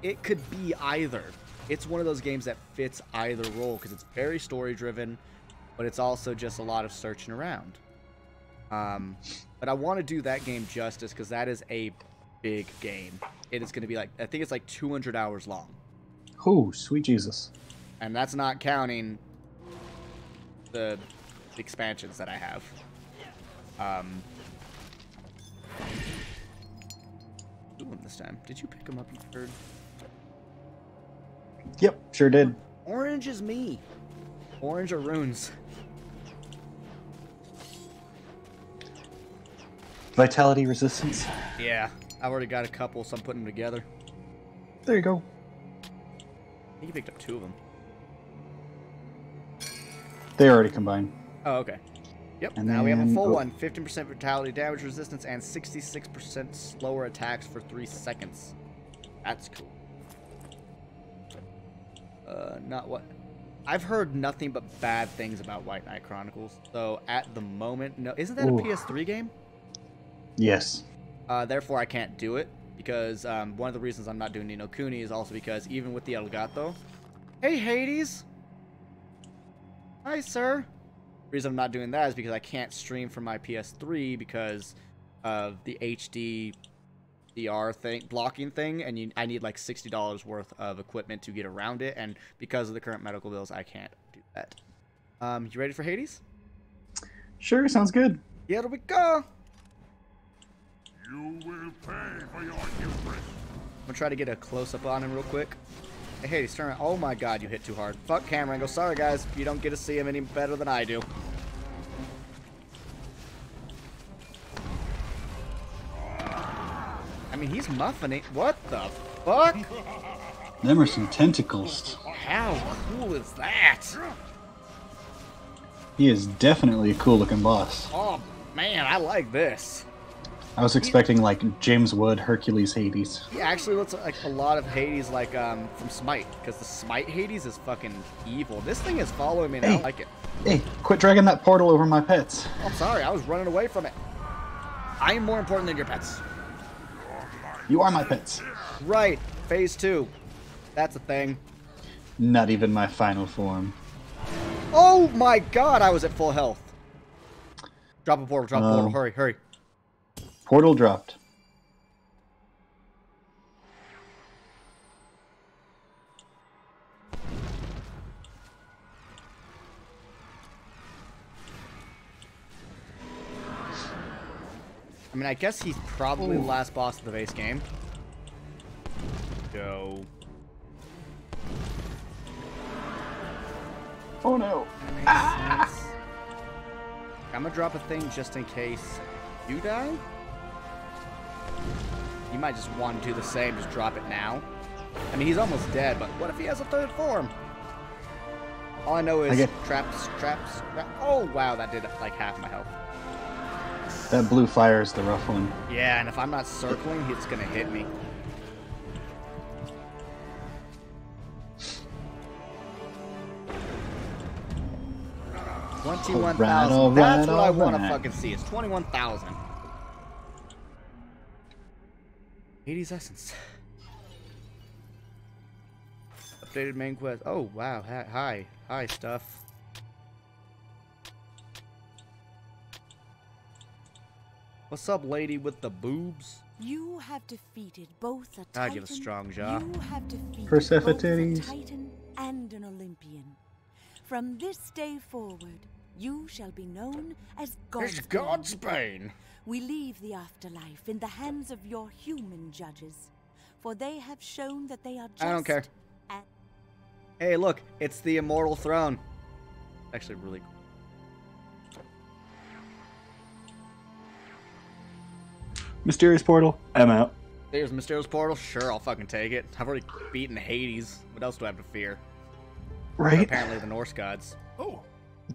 it could be either. It's one of those games that fits either role, because it's very story-driven, but it's also just a lot of searching around. But I want to do that game justice, because that is a big game. It is going to be like, I think it's like 200 hours long. Oh, sweet Jesus. And that's not counting the expansions that I have. Ooh, this time. Did you pick him up, you turd? Yep, sure did. Orange is me. Orange or runes. Vitality resistance. Yeah. I've already got a couple, so I'm putting them together. There you go. I think you picked up 2 of them. They already combined. Oh, okay. Yep, And now we have a then- full oh. one. 15% vitality damage resistance and 66% slower attacks for 3 seconds. That's cool. Not what... I've heard nothing but bad things about White Knight Chronicles. So, at the moment... No, isn't that a PS3 game? Yes. Therefore, I can't do it. Because one of the reasons I'm not doing Ni no Kuni is also because even with the El Gato... Hey, Hades! Hi, sir! The reason I'm not doing that is because I can't stream from my PS3 because of the HD DR thing, blocking thing, and I need like $60 worth of equipment to get around it, and because of the current medical bills, I can't do that. You ready for Hades? Sure, sounds good. Here we go! You will pay for your hubris. I'm gonna try to get a close-up on him real quick. Hey, Hades, turn around. Oh my god, you hit too hard. Fuck camera angle. Sorry, guys. You don't get to see him any better than I do. I mean, he's muffing it. What the fuck? Them are some tentacles. How cool is that? He is definitely a cool looking boss. Oh, man, I like this. I was expecting like James Wood, Hercules, Hades. He actually looks like a lot of Hades, like from Smite, because the Smite Hades is fucking evil. This thing is following me, and I don't like it. Hey, quit dragging that portal over my pets. Oh, sorry, I was running away from it. I am more important than your pets. You are my pets. Right, phase 2. That's a thing. Not even my final form. Oh my god, I was at full health. Drop a portal, drop a portal, hurry, hurry. Portal dropped. I mean, I guess he's probably the last boss of the base game. Go. Oh no. I'm gonna drop a thing just in case you die. You might just want to do the same, just drop it now. I mean, he's almost dead, but what if he has a 3rd form? All I know is traps. Oh, wow, that did like half my health. That blue fire is the rough one. Yeah, and if I'm not circling, it's gonna hit me. $21,000. That's what I want to fucking see. It's 21,000. Hades Essence. Updated main quest. Oh, wow. Hi. Hi, stuff. What's up, lady with the boobs? You have defeated both a I Titan. give a strong jaw. You have defeated Persephone both a titties. Titan and an Olympian. From this day forward, you shall be known as It's Godsbane. Godsbane. We leave the afterlife in the hands of your human judges, for they have shown that they are just. I don't care. Hey, look, it's the immortal throne. Actually, really cool. Mysterious portal. I'm out. There's Mysterious Portal. Sure, I'll fucking take it. I've already beaten Hades. What else do I have to fear? Right? Apparently, the Norse gods. Oh,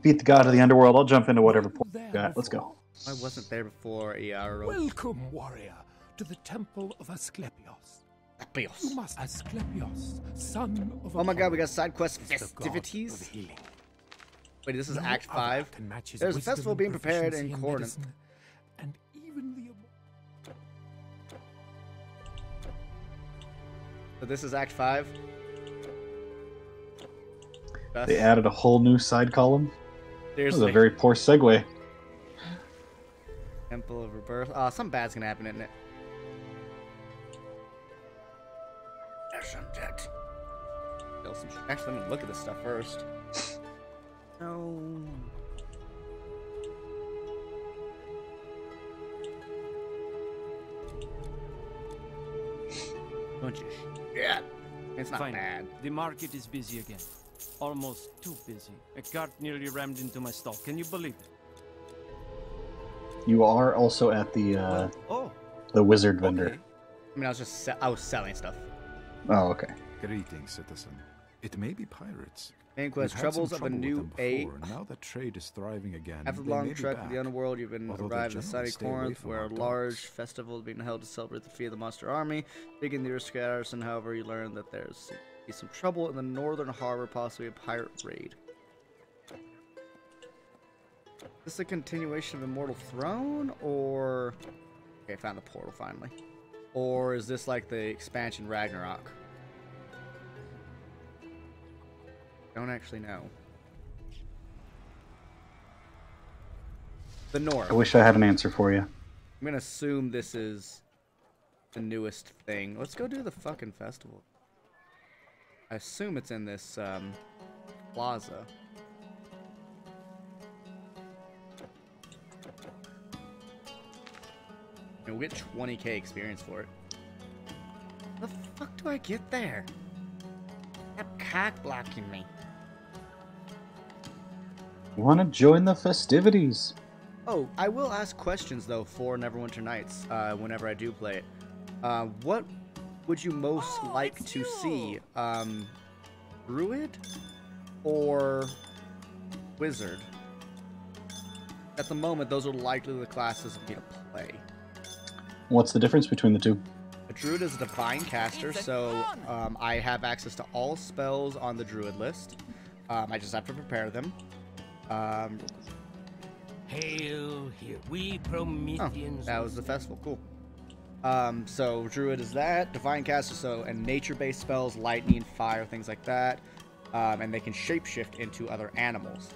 Beat the god of the underworld. I'll jump into whatever portal you got. Let's go. I wasn't there before. welcome, warrior, to the temple of Asclepios. You must Asclepios, son of Oh my god, we got Apollo, side quest is the god festivities. of healing. Wait, this is No Act other 5. can match his There's a wisdom festival and being prepared proficiency in Corinth. medicine, and even the So this is Act 5. They added a whole new side column. That was Seriously. a very poor segue. Temple of Rebirth. Something bad's gonna happen, isn't it? Isn't it? Actually, let me look at this stuff first. No. Bunch of shit. It's not Fine. bad. The market is busy again. Almost too busy. A cart nearly rammed into my stall. Can you believe it? You are also at the Oh, wizard vendor. okay. I mean, I was selling stuff. Oh, okay. Greetings, citizen. It may be pirates. Main quest, Troubles of a New Age. Now that trade is thriving again. After the long trek to the underworld, you've been arrived in sunny Corinth, where a large festival is being held to celebrate the defeat of the monster army. Digging the Earth's garrison, however, you learn that there's some trouble in the northern harbor, possibly a pirate raid. Is this a continuation of Immortal Throne, or... Okay, I found the portal finally. Or is this like the expansion Ragnarok? Don't actually know. The North. I wish I had an answer for you. I'm gonna assume this is the newest thing. Let's go do the fucking festival. I assume it's in this plaza. And we'll get 20k experience for it. The fuck do I get there? Stop cock blocking me. Want to join the festivities? Oh, I will ask questions though for Neverwinter Nights whenever I do play it. What would you most like to see? Druid or Wizard? At the moment, those are likely the classes I'm gonna play. What's the difference between the two? A Druid is a divine caster, so I have access to all spells on the Druid list. I just have to prepare them. Hail here, we Prometheans. Oh, that was the festival, cool. So Druid is that, divine caster, so and nature-based spells, lightning, fire, things like that, and they can shapeshift into other animals.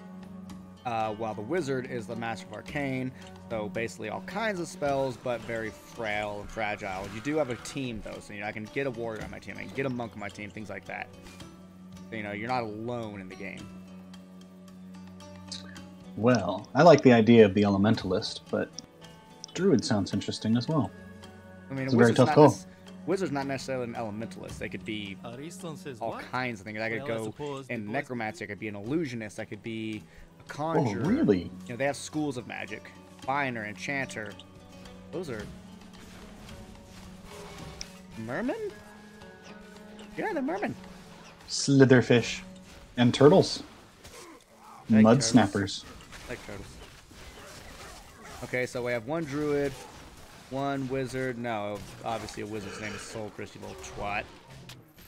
While the Wizard is the master of arcane, so basically all kinds of spells, but very frail and fragile. You do have a team though, so I can get a warrior on my team, I can get a monk on my team, things like that. So, you're not alone in the game. Well, I like the idea of the elementalist, but Druid sounds interesting as well. I mean, it's a very tough call. Wizard's not necessarily an elementalist. They could be all kinds of things. I could go in necromancy. I could be an illusionist. I could be a conjurer. Oh, really? They have schools of magic. Diviner, enchanter. Those are mermen. Yeah, they're mermen. Slitherfish and turtles. Mud turtles. snappers. I like turtles. Okay, so we have one druid, one wizard. No, obviously a wizard's name is Solchrist, you little twat.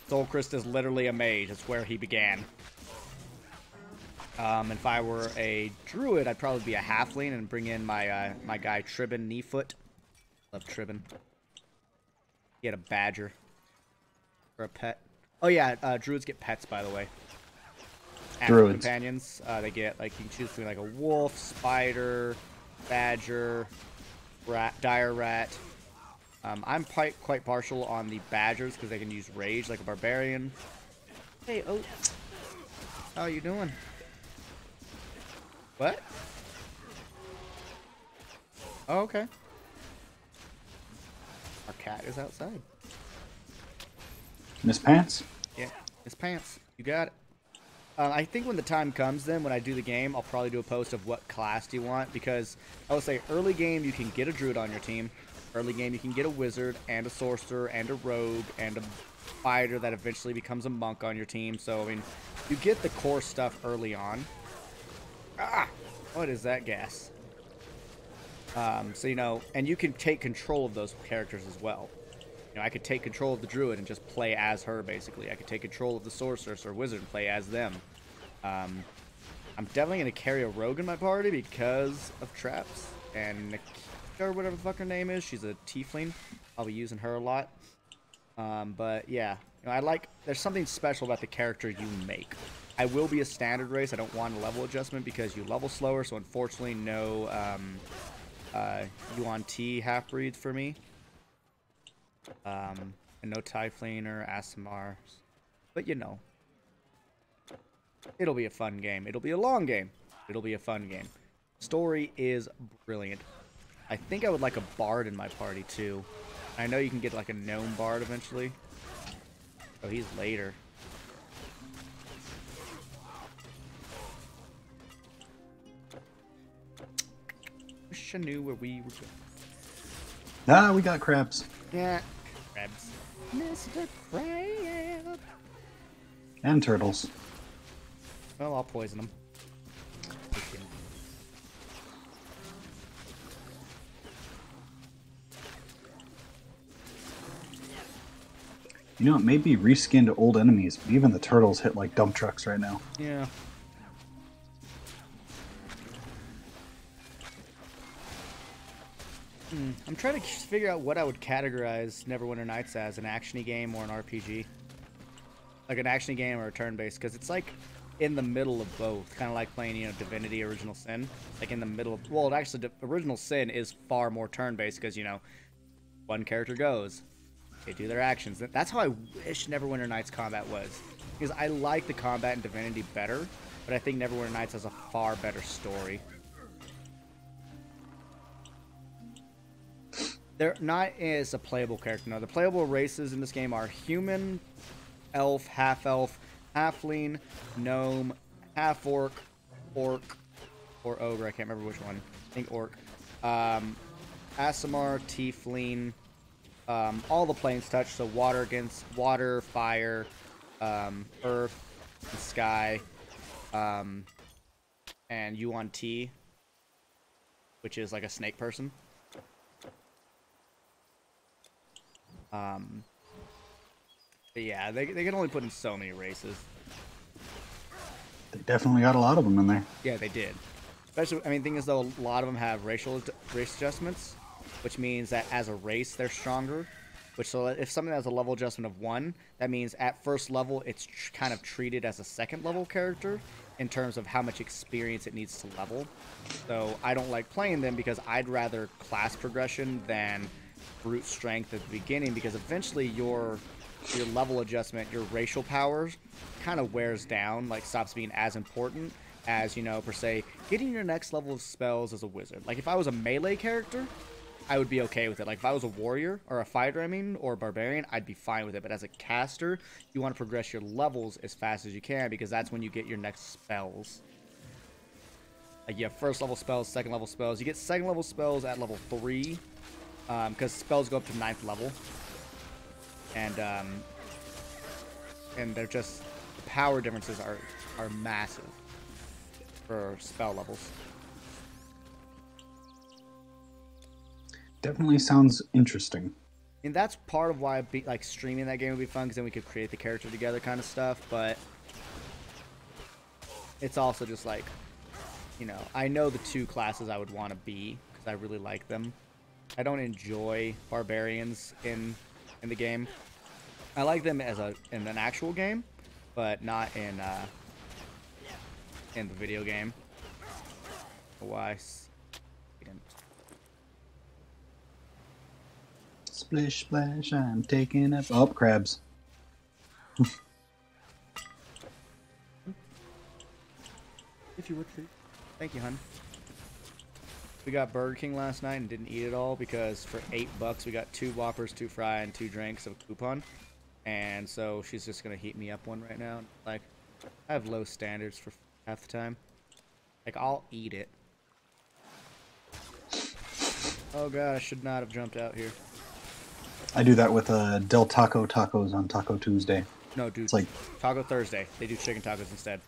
Solchrist is literally a mage. That's where he began. If I were a druid, I'd probably be a halfling and bring in my my guy Tribban Kneefoot. Love Tribban. He had a badger or a pet. Oh yeah, druids get pets, by the way. Animal companions. They get, like, you can choose between like a wolf, spider, badger, rat, dire rat. I'm quite partial on the badgers because they can use rage like a barbarian. Hey, oh, how are you doing? What? Oh, okay. Our cat is outside. Miss Pants? Yeah, Miss Pants. You got it. I think when the time comes then, when I do the game, I'll probably do a post of what class do you want, because I will say early game you can get a druid on your team. Early game you can get a wizard and a sorcerer and a rogue and a fighter that eventually becomes a monk on your team. So, I mean, you get the core stuff early on. Ah! What is that gas? So, and you can take control of those characters as well. I could take control of the druid and just play as her, basically. I could take control of the sorceress or wizard and play as them. I'm definitely going to carry a rogue in my party because of traps. And Nikita, or whatever the fuck her name is, she's a tiefling. I'll be using her a lot. But yeah, there's something special about the character you make. I will be a standard race. I don't want a level adjustment because you level slower, so unfortunately no Yuan T half-breeds for me. And no Typhling or Asimar. But it'll be a fun game. It'll be a long game. It'll be a fun game. Story is brilliant. I think I would like a bard in my party too. I know you can get like a gnome bard eventually. Oh, he's later. Wish I knew where we were going. Ah, we got crabs. Yeah. Crabs. Mr. Crab. And turtles. Well, I'll poison them. You know, it may be reskinned old enemies, but even the turtles hit like dump trucks right now. Yeah. I'm trying to figure out what I would categorize Neverwinter Nights as, an action-y game or an RPG. Like an action-y game or a turn-based, because it's like in the middle of both. Kind of like playing, you know, Divinity Original Sin. Like in the middle of... Well, actually, Original Sin is far more turn-based because, you know, one character goes. They do their actions. That's how I wish Neverwinter Nights combat was. Because I like the combat in Divinity better, but I think Neverwinter Nights has a far better story. They're not as a playable character. No, the playable races in this game are human, elf, halfling, gnome, half-orc, orc, or ogre. I can't remember which one. I think orc. Aasimar, tiefling, all the planes touch. So water against water, fire, earth, and sky, and Yuan Ti, which is like a snake person. But yeah, they can only put in so many races. They definitely got a lot of them in there. Yeah, they did. Especially, I mean, the thing is, though, a lot of them have race adjustments, which means that as a race, they're stronger. Which, so if something has a level adjustment of 1, that means at first level, it's kind of treated as a second level character in terms of how much experience it needs to level. So I don't like playing them because I'd rather class progression than brute strength at the beginning, because eventually your level adjustment, your racial powers kind of wears down, like stops being as important as, you know, per se, getting your next level of spells as a wizard. Like if I was a melee character, I would be okay with it. Like if I was a warrior or a fighter, I mean, or a barbarian, I'd be fine with it. But as a caster, you want to progress your levels as fast as you can, because that's when you get your next spells. Like you have first level spells, second level spells. You get second level spells at level 3. Because spells go up to 9th level, and they're just, power differences are massive for spell levels. Definitely sounds interesting. And that's part of why like streaming that game would be fun, because then we could create the character together, kind of stuff. But it's also just like, you know, I know the 2 classes I would want to be because I really like them. I don't enjoy barbarians in the game. I like them as in an actual game, but not in the video game. Why? Splish splash! I'm taking up. Oh, crabs. If you would, please. Thank you, hon. We got Burger King last night and didn't eat it all because for $8 we got 2 Whoppers, 2 fry, and 2 drinks of a coupon. And so she's just gonna heat me up one right now. Like, I have low standards for half the time. Like, I'll eat it. Oh god, I should not have jumped out here. I do that with Del Taco tacos on Taco Tuesday. No, dude. It's like Taco Thursday. They do chicken tacos instead.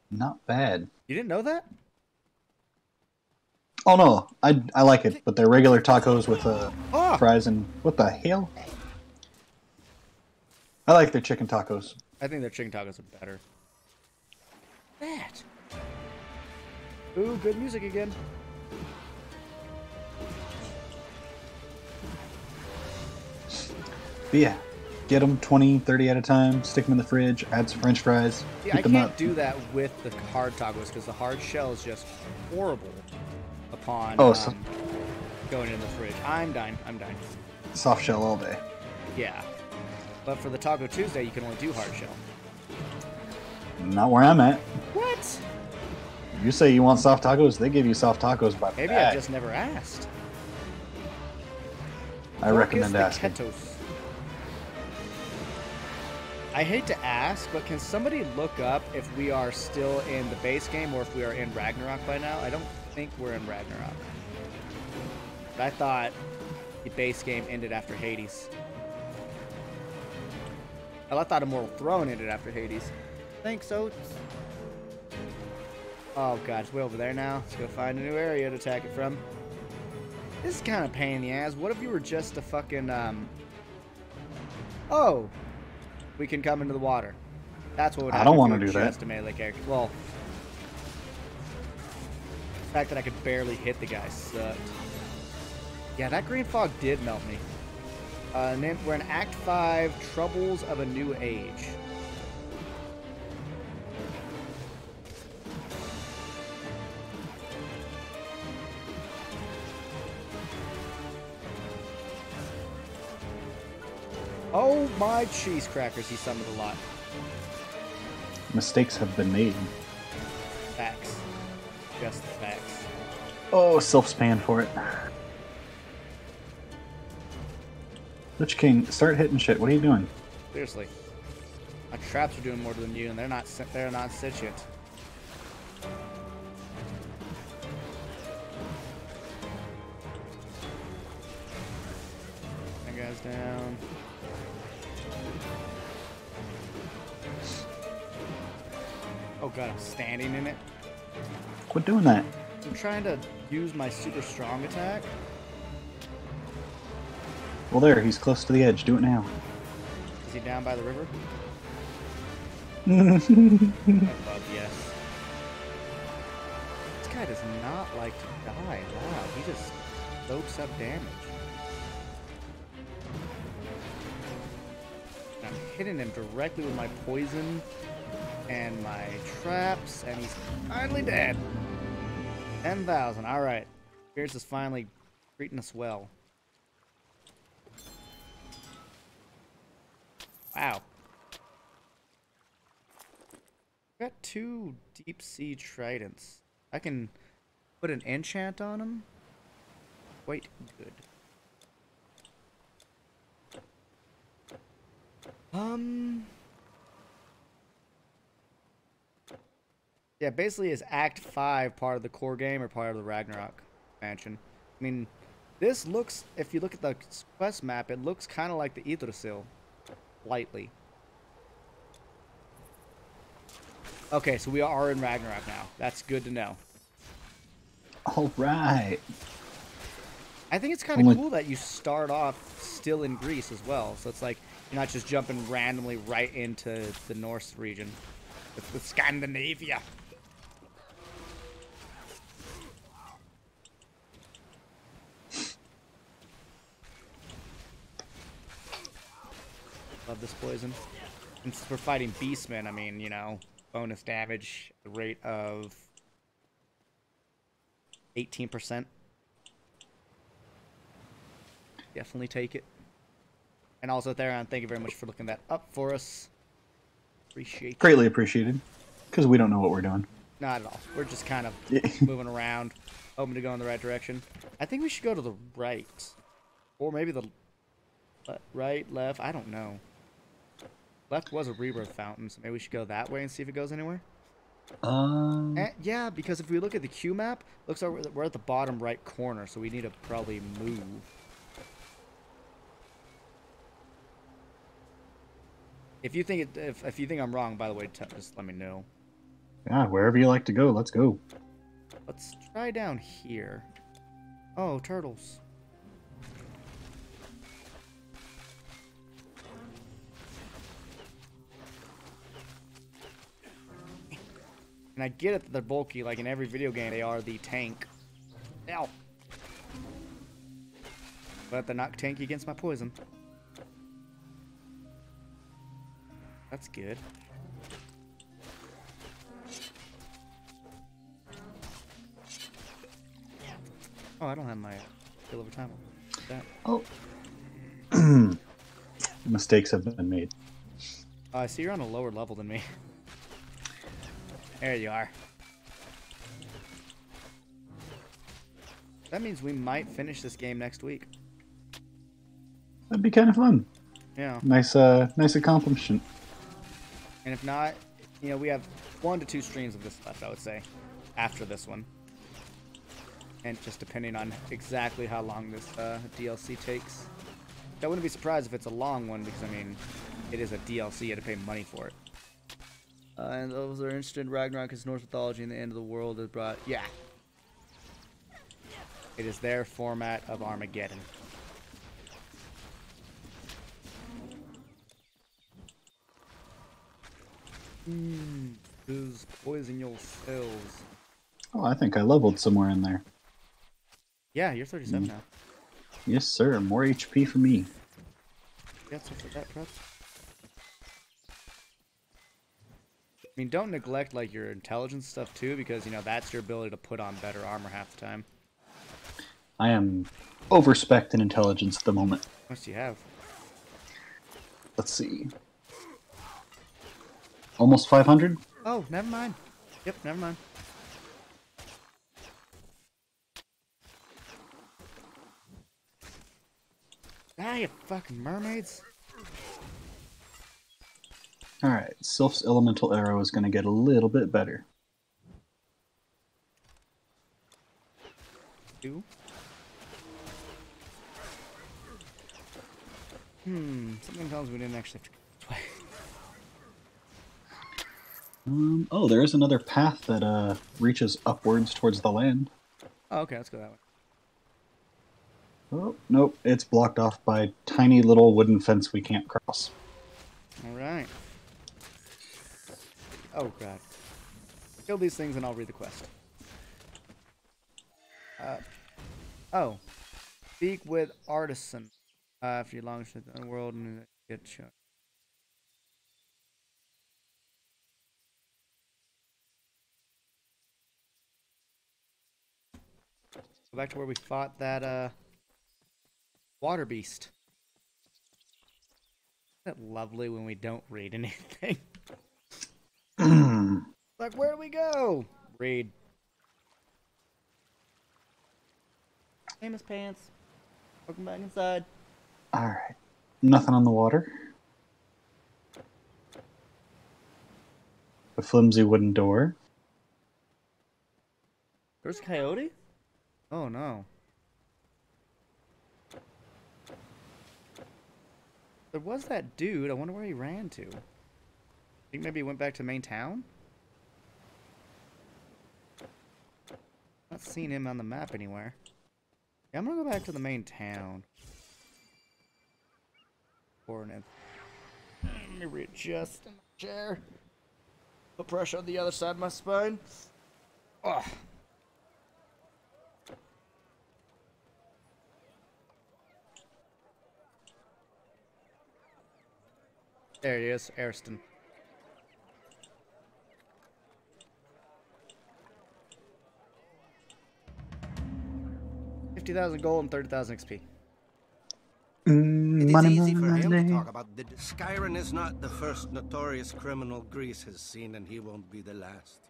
Not bad. You didn't know that? Oh no, I like it, but they're regular tacos with fries and what the hell? I like their chicken tacos. I think their chicken tacos are better. That. Ooh, good music again. But yeah, get them 20, 30 at a time, stick them in the fridge, add some french fries. Yeah, I can't do that with the hard tacos because the hard shell is just horrible upon going in the fridge. I'm dying. Soft shell all day. Yeah. But for the Taco Tuesday, you can only do hard shell. Not where I'm at. What? You say you want soft tacos, they give you soft tacos by the Maybe bag. I just never asked. I recommend asking. Ketos. I hate to ask, but can somebody look up if we are still in the base game or if we are in Ragnarok by now? I don't think we're in Ragnarok. But I thought the base game ended after Hades. Well, I thought Immortal Throne ended after Hades. Thanks, Oats. Oh god, it's way over there now. Let's go find a new area to attack it from. This is kind of a pain in the ass. What if you were just a fucking, Oh! We can come into the water. That's what would happen. I don't want to do just that. a melee character. Well, the fact that I could barely hit the guy sucked. Yeah, that green fog did melt me. And then we're in Act 5, Troubles of a New Age. Oh my cheese crackers, he summoned a lot. Mistakes have been made. Facts. Just the facts. Oh, self-span for it. Lich King, start hitting shit. What are you doing? Seriously. My traps are doing more than you, and they're not sentient. That guy's down. Oh god, I'm standing in it. Quit doing that. I'm trying to use my super strong attack. Well, there, he's close to the edge. Do it now. Is he down by the river? Above, yes. This guy does not like to die. Wow, he just soaks up damage. I'm hitting him directly with my poison and my traps, and he's finally dead. 10,000. All right. Spirits is finally treating us well. Wow. Got 2 deep sea tridents. I can put an enchant on them. Quite good. Yeah, basically is Act 5 part of the core game or part of the Ragnarok expansion? I mean, this looks, if you look at the quest map, it looks kind of like the Yggdrasil. Lightly. Okay, so we are in Ragnarok now. That's good to know. All right. I think it's kind of cool that you start off still in Greece as well. So it's like you're not just jumping randomly right into the Norse region with Scandinavia. Love this poison. And since we're fighting beastmen, I mean, you know, bonus damage at the rate of 18%. Definitely take it. And also, Theron, thank you very much for looking that up for us. Appreciate it. Greatly appreciated. Because we don't know what we're doing. Not at all. We're just kind of moving around, hoping to go in the right direction. I think we should go to the right. Or maybe the right, left. I don't know. Left was a rebirth fountain, so maybe we should go that way and see if it goes anywhere. Yeah, because if we look at the Q map, looks like we're at the bottom right corner, so we need to probably move. If you think if you think I'm wrong, by the way, just let me know. Yeah, wherever you like to go, let's go. Let's try down here. Oh, turtles. And I get it that they're bulky, like in every video game they are the tank. Ow. But they're not tanky against my poison. That's good. Oh, I don't have my kill over time. That. Oh. Mistakes have been made. I see you're on a lower level than me. There you are. That means we might finish this game next week. That'd be kind of fun. Yeah. Nice accomplishment. And if not, you know, we have 1 to 2 streams of this left, I would say, after this one. And just depending on exactly how long this DLC takes. I wouldn't be surprised if it's a long one because, I mean, it is a DLC. You had to pay money for it. And those are interested in Ragnarok is Norse mythology and the end of the world is brought... Yeah. It is their format of Armageddon. Does poison your cells. Oh, I think I leveled somewhere in there. Yeah, you're 37 now. Yes, sir. More HP for me. Yeah, so for that, perhaps. I mean, don't neglect, like, your intelligence stuff, too, because, you know, that's your ability to put on better armor half the time. I am over-spec'd in intelligence at the moment. What must you have? Let's see. Almost 500? Oh, never mind. Yep, never mind. Ah, you fucking mermaids. Alright, Sylph's Elemental Arrow is going to get a little bit better. Two. Something tells me we didn't actually have to go this way. Oh, there is another path that reaches upwards towards the land. Oh, okay, let's go that way. Oh, nope, it's blocked off by tiny little wooden fence we can't cross. Alright. Oh, God. Kill these things and I'll read the quest. Oh. Speak with Artisan. If you launch the world and get shot. Go back to where we fought that, water beast. Isn't it lovely when we don't read anything? Like, where do we go? Read. Famous pants. Welcome back inside. Alright. Nothing on the water. A flimsy wooden door. There's a coyote? Oh no. There was that dude. I wonder where he ran to. Think maybe he went back to the main town? Not seeing him on the map anywhere. Yeah, I'm gonna go back to the main town. Let me readjust in the chair. Put pressure on the other side of my spine. Ugh. There he is, Ariston. $50,000 gold and 30,000 XP. It is easy for him to talk about the... Skyron is not the first notorious criminal Greece has seen, and he won't be the last.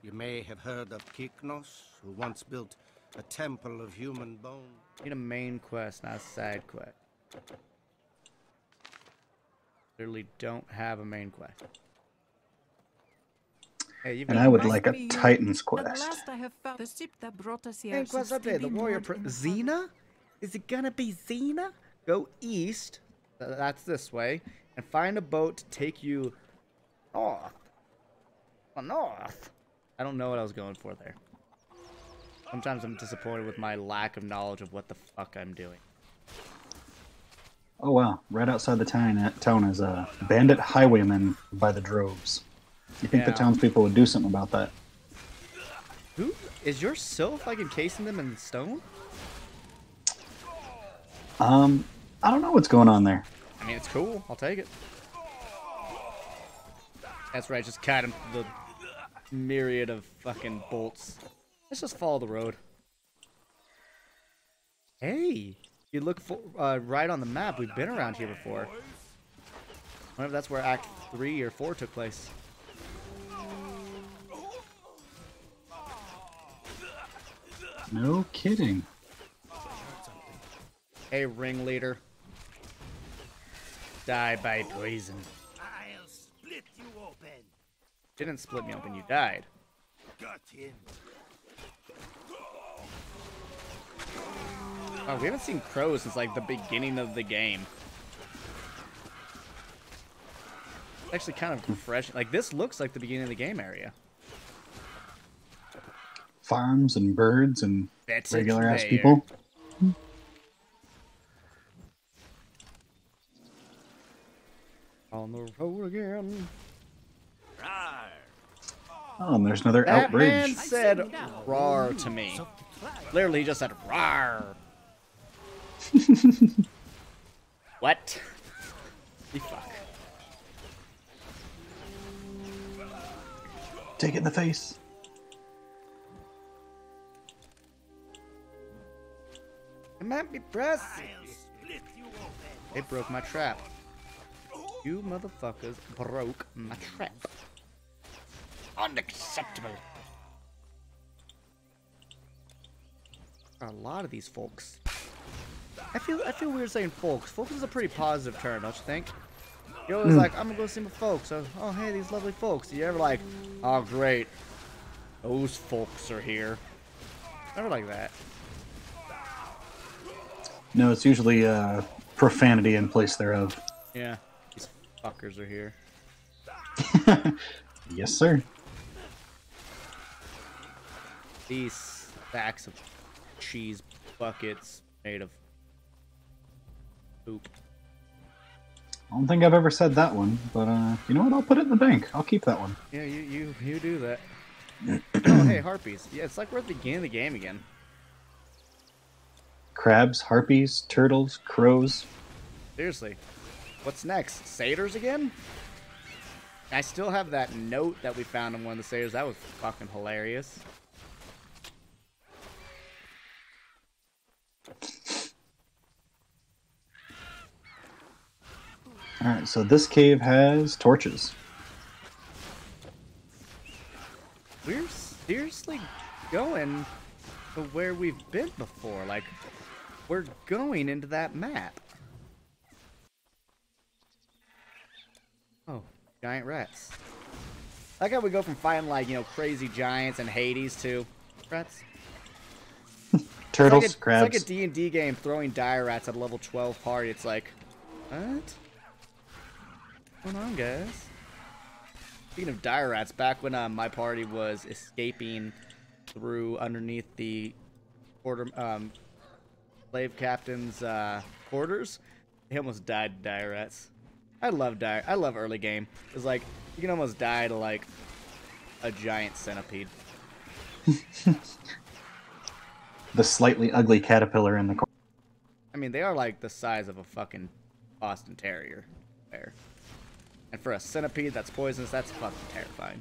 You may have heard of Kyknos, who once built a temple of human bone. Need a main quest, not a side quest. Literally don't have a main quest. Hey, and I would like a Titan's quest. At last I have found the ship that brought us here. Main quest update, the warrior Xena? Is it gonna be Xena? Go east, that's this way, and find a boat to take you north. North. I don't know what I was going for there. Sometimes I'm disappointed with my lack of knowledge of what the fuck I'm doing. Oh wow, right outside the town is bandit highwaymen by the droves. You think the townspeople would do something about that? Who? Is your sylph like encasing them in stone? I don't know what's going on there. I mean, it's cool. I'll take it. That's right, just cut him the myriad of fucking bolts. Let's just follow the road. Hey! You look for, right on the map. We've been around here before. I wonder if that's where Act 3 or 4 took place. No kidding. Hey, ringleader. Die by poison. I'll split you open. Didn't split me open, you died. Got him. Oh, we haven't seen crows since like the beginning of the game. Actually kind of refreshing. Like, this looks like the beginning of the game area. Farms and birds and regular ass people. On the road again. Oh, and there's another that outrage. Man said "rar" to me. Literally, he just said "rar." What? You fuck. Take it in the face. It might be pressing. It broke my trap. You motherfuckers broke my trap. Unacceptable. A lot of these folks. I feel weird saying folks. Folks is a pretty positive term, don't you think? You're always like, I'm gonna go see my folks. Oh, hey, these lovely folks. You ever like, oh, great. Those folks are here. Never like that. No, it's usually profanity in place thereof. Yeah, these fuckers are here. Yes, sir. These stacks of cheese buckets made of poop. I don't think I've ever said that one, but you know what? I'll put it in the bank. I'll keep that one. Yeah, you do that. Oh, hey, harpies. Yeah, it's like we're at the beginning of the game again. Crabs, harpies, turtles, crows. Seriously. What's next? Satyrs again? I still have that note that we found in one of the satyrs. That was fucking hilarious. Alright, so this cave has torches. We're seriously going to where we've been before. Like, we're going into that map. Oh, giant rats. I like how we go from fighting, like, you know, crazy giants and Hades to rats. Turtles, crabs. It's like a D&D game throwing dire rats at a level 12 party. It's like, what? What's going on, guys? Speaking of dire rats, back when my party was escaping through underneath the slave captain's quarters, they almost died to dire rats. I love early game. It's like you can almost die to like a giant centipede. The slightly ugly caterpillar in the corner. I mean, they are like the size of a fucking Boston Terrier there. And for a centipede that's poisonous, that's fucking terrifying.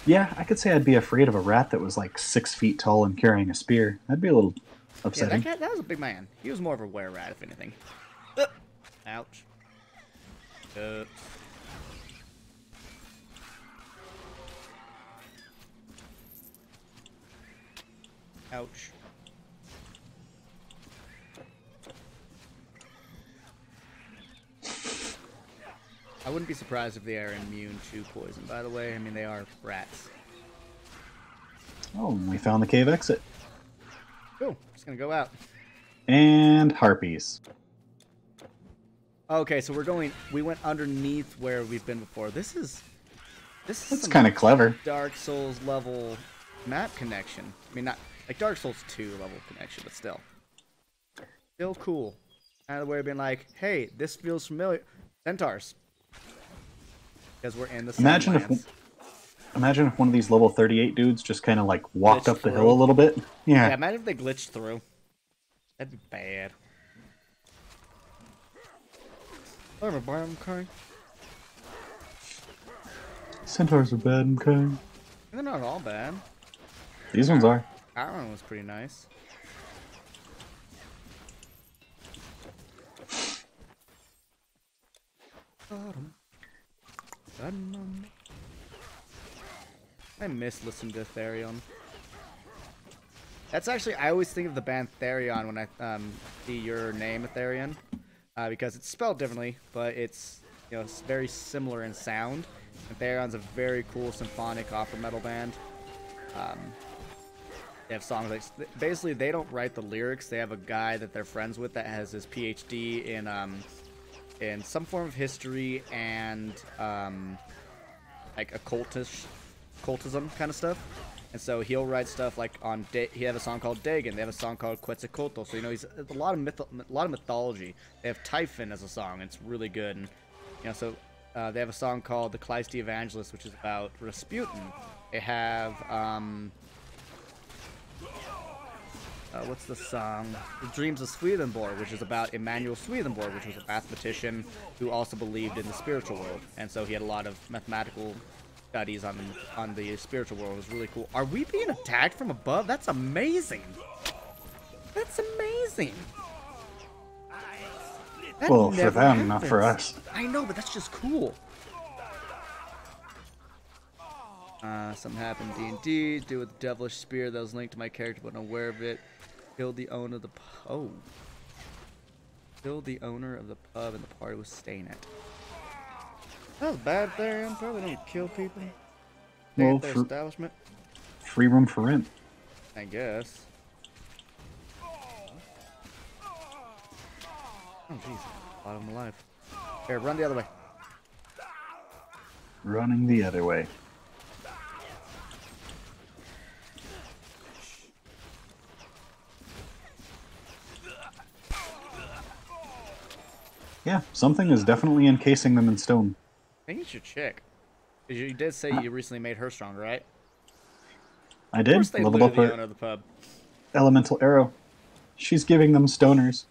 Yeah, I could say I'd be afraid of a rat that was like 6 feet tall and carrying a spear. That'd be a little upsetting. Yeah, that was a big man. He was more of a were-rat, if anything. Ouch. Ouch. I wouldn't be surprised if they are immune to poison, by the way. I mean, they are rats. Oh, we found the cave exit. Cool. Just gonna go out. And harpies. Okay, so we went underneath where we've been before. This is That's kind of clever. Dark Souls level map connection. I mean, not like Dark Souls 2 level connection, but still cool. Kind of the way of being like, hey, this feels familiar. Centaurs, because we're in the Imagine if one of these level 38 dudes just kind of like walked up the hill a little bit. Yeah. Imagine if they glitched through. That'd be bad. I'm crying. Centaurs are bad, okay. They're not all bad. These ones are. That one was pretty nice. I miss listening to Therion. That's actually, I always think of the band Therion when I see your name, Therion, because it's spelled differently, but it's, you know, it's very similar in sound. Theron's a very cool symphonic opera metal band. They have songs like, basically they don't write the lyrics. They have a guy that they're friends with that has his PhD in some form of history and like occultism kind of stuff. And so he'll write stuff like on he have a song called Dagon. They have a song called Quetzalcoatl. So he's a lot of mythology. They have Typhon as a song. It's really good. And so they have a song called The Kleist the Evangelist, which is about Rasputin. They have what's the song? The Dreams of Swedenborg, which is about Emanuel Swedenborg, which was a mathematician who also believed in the spiritual world. And so he had a lot of mathematical studies on the spiritual world. It was really cool. Are we being attacked from above? That's amazing. That's amazing. That well, for them, happens. not for us. I know, but that's just cool. Something happened in D&D. Do with the devilish spear that was linked to my character, but unaware of it. Killed the owner of the Killed the owner of the pub, and the party was staying at. That was bad there. I'm probably don't kill people. Well, their establishment. Free room for rent. I guess. Oh jeez, a lot of them alive. Here, run the other way. Running the other way. Yeah, something is definitely encasing them in stone. I think you should check. You did say you recently made her stronger, right? I did. Of course they leveled up the her owner of the pub. elemental arrow. She's giving them stoners.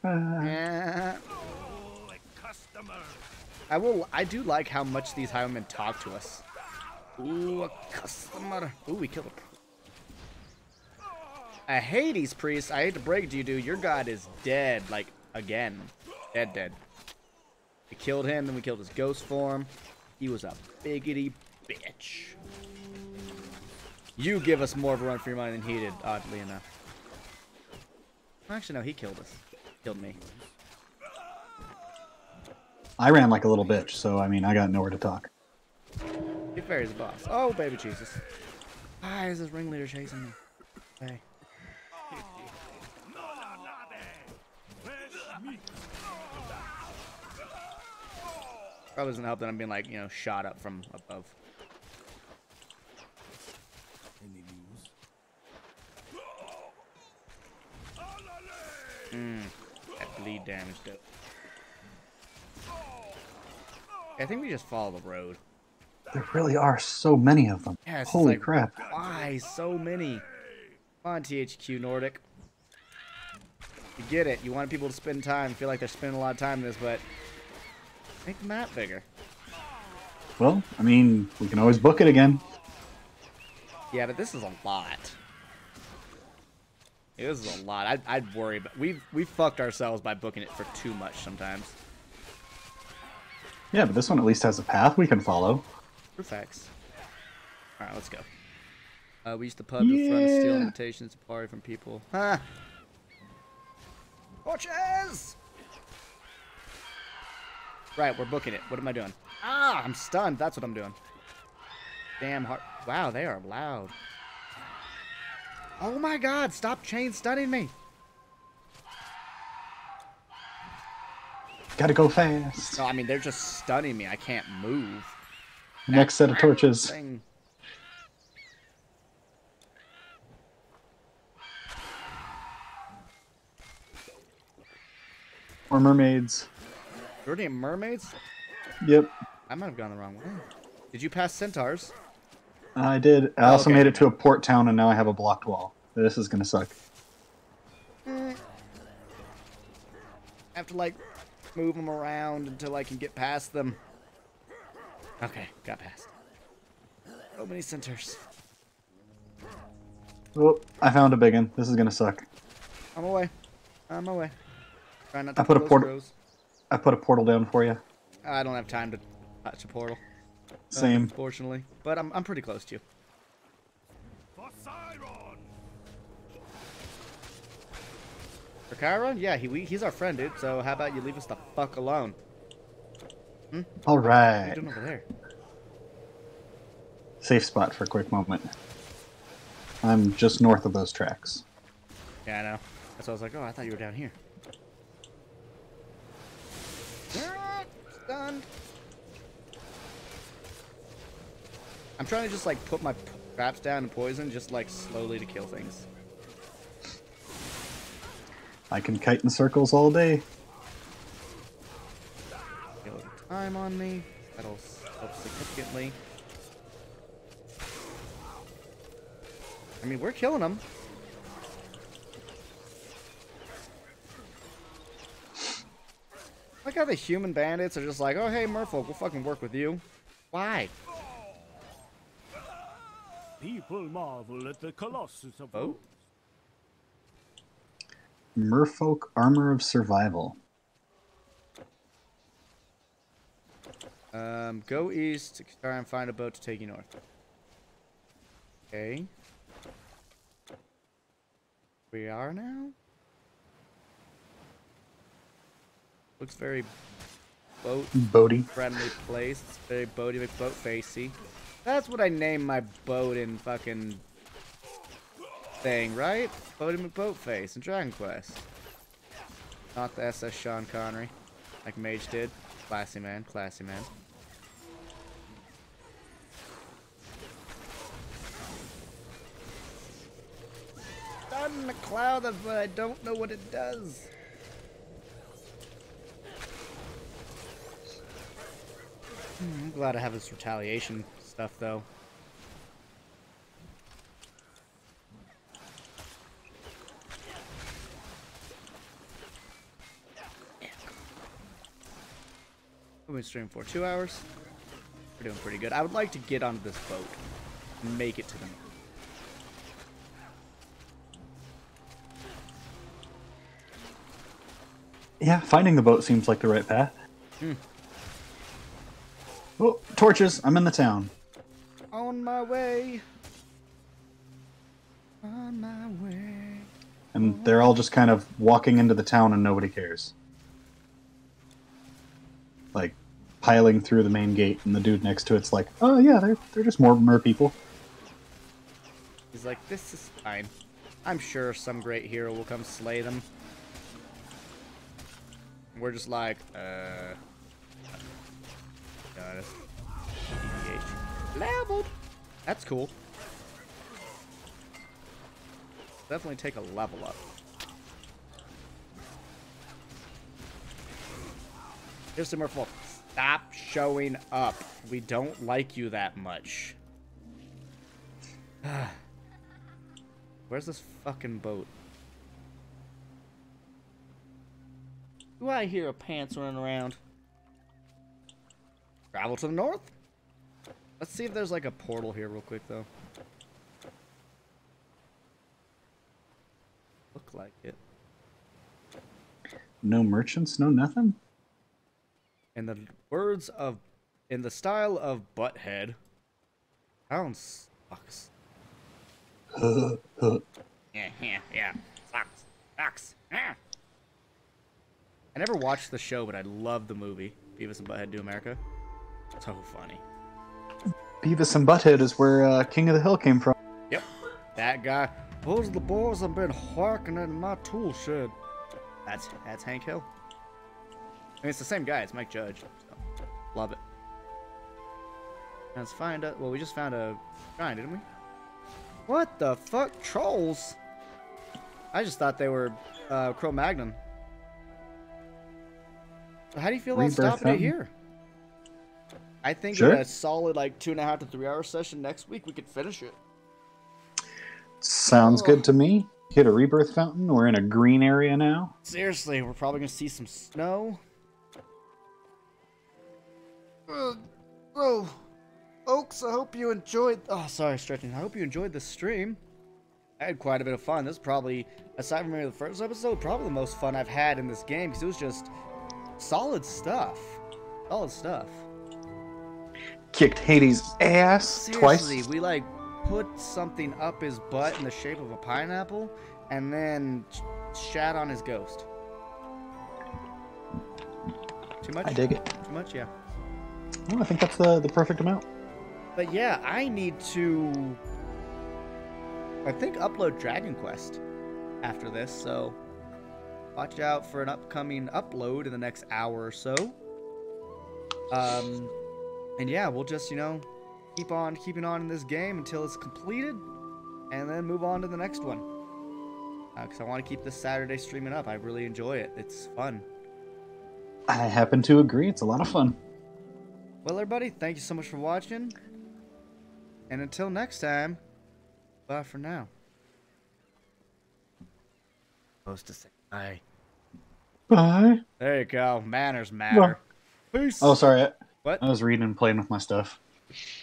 I do like how much these highwaymen talk to us. Ooh, a customer. Ooh, we killed a Hades priest. I hate to break it to you, dude. Your god is dead. Like, again. Dead. We killed him, then we killed his ghost form. He was a biggity bitch. You give us more of a run for your money than he did, oddly enough. Actually, no, he killed us. Killed me. I ran like a little bitch, so I mean, I got nowhere to talk. He fairies the boss. Oh, baby Jesus. Why is this ringleader chasing me? Hey. Probably doesn't help that I'm being like, shot up from above. That bleed damage did. I think we just follow the road. There really are so many of them. Yeah, holy crap. Why so many? Come on, THQ Nordic. You get it. You want people to spend time. Feel like they're spending a lot of time in this, but make the map bigger. Well, I mean, we can always book it again. Yeah, but this is a lot. This is a lot. I'd worry, but we've fucked ourselves by booking it for too much sometimes. Yeah, but this one at least has a path we can follow. True facts. All right, let's go. We used the pub in front to steal invitations to party from people. Ha! Torches! Right, we're booking it. What am I doing? Ah, I'm stunned. That's what I'm doing. Damn hard. Wow, they are loud. Oh my god, stop chain stunning me. Gotta go fast. No, I mean, they're just stunning me. I can't move. Next set of torches. Thing. Or mermaids. You're already mermaids? Yep. I might have gone the wrong way. Did you pass centaurs? I did. I also made it to a port town, and now I have a blocked wall. This is gonna suck. I have to, like, move them around until I can get past them. Okay, got past. So many centaurs. Oh, I found a big one. This is gonna suck. I'm away. I'm away. Try not to I put a portal down for you. I don't have time to touch a portal. Same. Unfortunately. But I'm pretty close to you. For Chiron? Yeah, he's our friend, dude. So how about you leave us the fuck alone? All right. What are you doing over there? safe spot for a quick moment. I'm just north of those tracks. Yeah, I know. That's why I was like, oh, I thought you were down here. Stunned. I'm trying to just like put my traps down and poison just like slowly to kill things. I can kite in circles all day. Kill time on me. That'll help significantly. I mean, we're killing them. Like how the human bandits are just like, oh hey merfolk, we'll fucking work with you. Why? People marvel at the colossus of Oh? Merfolk Armor of Survival. Go east to try and find a boat to take you north. Okay. We are now? Looks very boaty friendly place. It's very boaty McBoat-facey. That's what I named my boat in fucking thing, right? Boaty McBoatface in Dragon Quest. Not the SS Sean Connery, like Mage did. Classy man, classy man. Done a cloud, but I don't know what it does. I'm glad I have this retaliation stuff, though. We've been streaming for 2 hours. We're doing pretty good. I would like to get onto this boat and make it to them. Yeah, finding the boat seems like the right path. Oh, torches! I'm in the town. On my way. On my way. And they're all just kind of walking into the town and nobody cares. Like, piling through the main gate, and the dude next to it's like, oh yeah, they're just more mer people. He's like, this is fine. I'm sure some great hero will come slay them. We're just like, got it. Leveled! That's cool. Definitely take a level up. Here's some more full. Stop showing up. We don't like you that much. Where's this fucking boat? Do I hear a pants running around? Travel to the north? Let's see if there's like a portal here real quick though. Look like it. No merchants, no nothing? In the words of, in the style of Butthead, town sucks. Yeah. Sucks. I never watched the show, but I love the movie. Beavis and Butthead Do America. So funny. Beavis and Butthead is where King of the Hill came from. Yep. That guy. Those are the boys I've been whacking in my tool shed. That's Hank Hill. I mean, it's the same guy. It's Mike Judge. So, love it. Let's find out. Well, we just found a shrine, didn't we? What the fuck? Trolls? I just thought they were Cro-Magnon. How do you feel about stopping it here? I think in a solid like 2.5 to 3 hour session next week we could finish it. Sounds good to me. Hit a rebirth fountain. We're in a green area now. Seriously, we're probably gonna see some snow. Oh, folks, I hope you enjoyed. Oh, sorry, stretching. I hope you enjoyed the stream. I had quite a bit of fun. This is probably, aside from maybe the first episode, probably the most fun I've had in this game because it was just solid stuff. Solid stuff. Kicked Hades' ass Seriously, twice. We like put something up his butt in the shape of a pineapple and then shat on his ghost. Too much? I dig it. Too much? Yeah. Well, I think that's the perfect amount. But yeah, I need to, I think, upload Dragon Quest after this, so watch out for an upcoming upload in the next hour or so. And yeah, we'll just, you know, keep on keeping on in this game until it's completed, and then move on to the next one. Because I want to keep this Saturday streaming up. I really enjoy it. It's fun. I happen to agree. It's a lot of fun. Well, everybody, thank you so much for watching. And until next time, bye for now. Supposed to say bye. Bye. There you go. Manners matter. Peace. Oh, sorry. What? I was reading and playing with my stuff.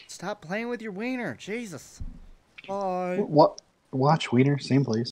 Stop playing with your wiener. Jesus. Bye. What? Watch Wiener, same place.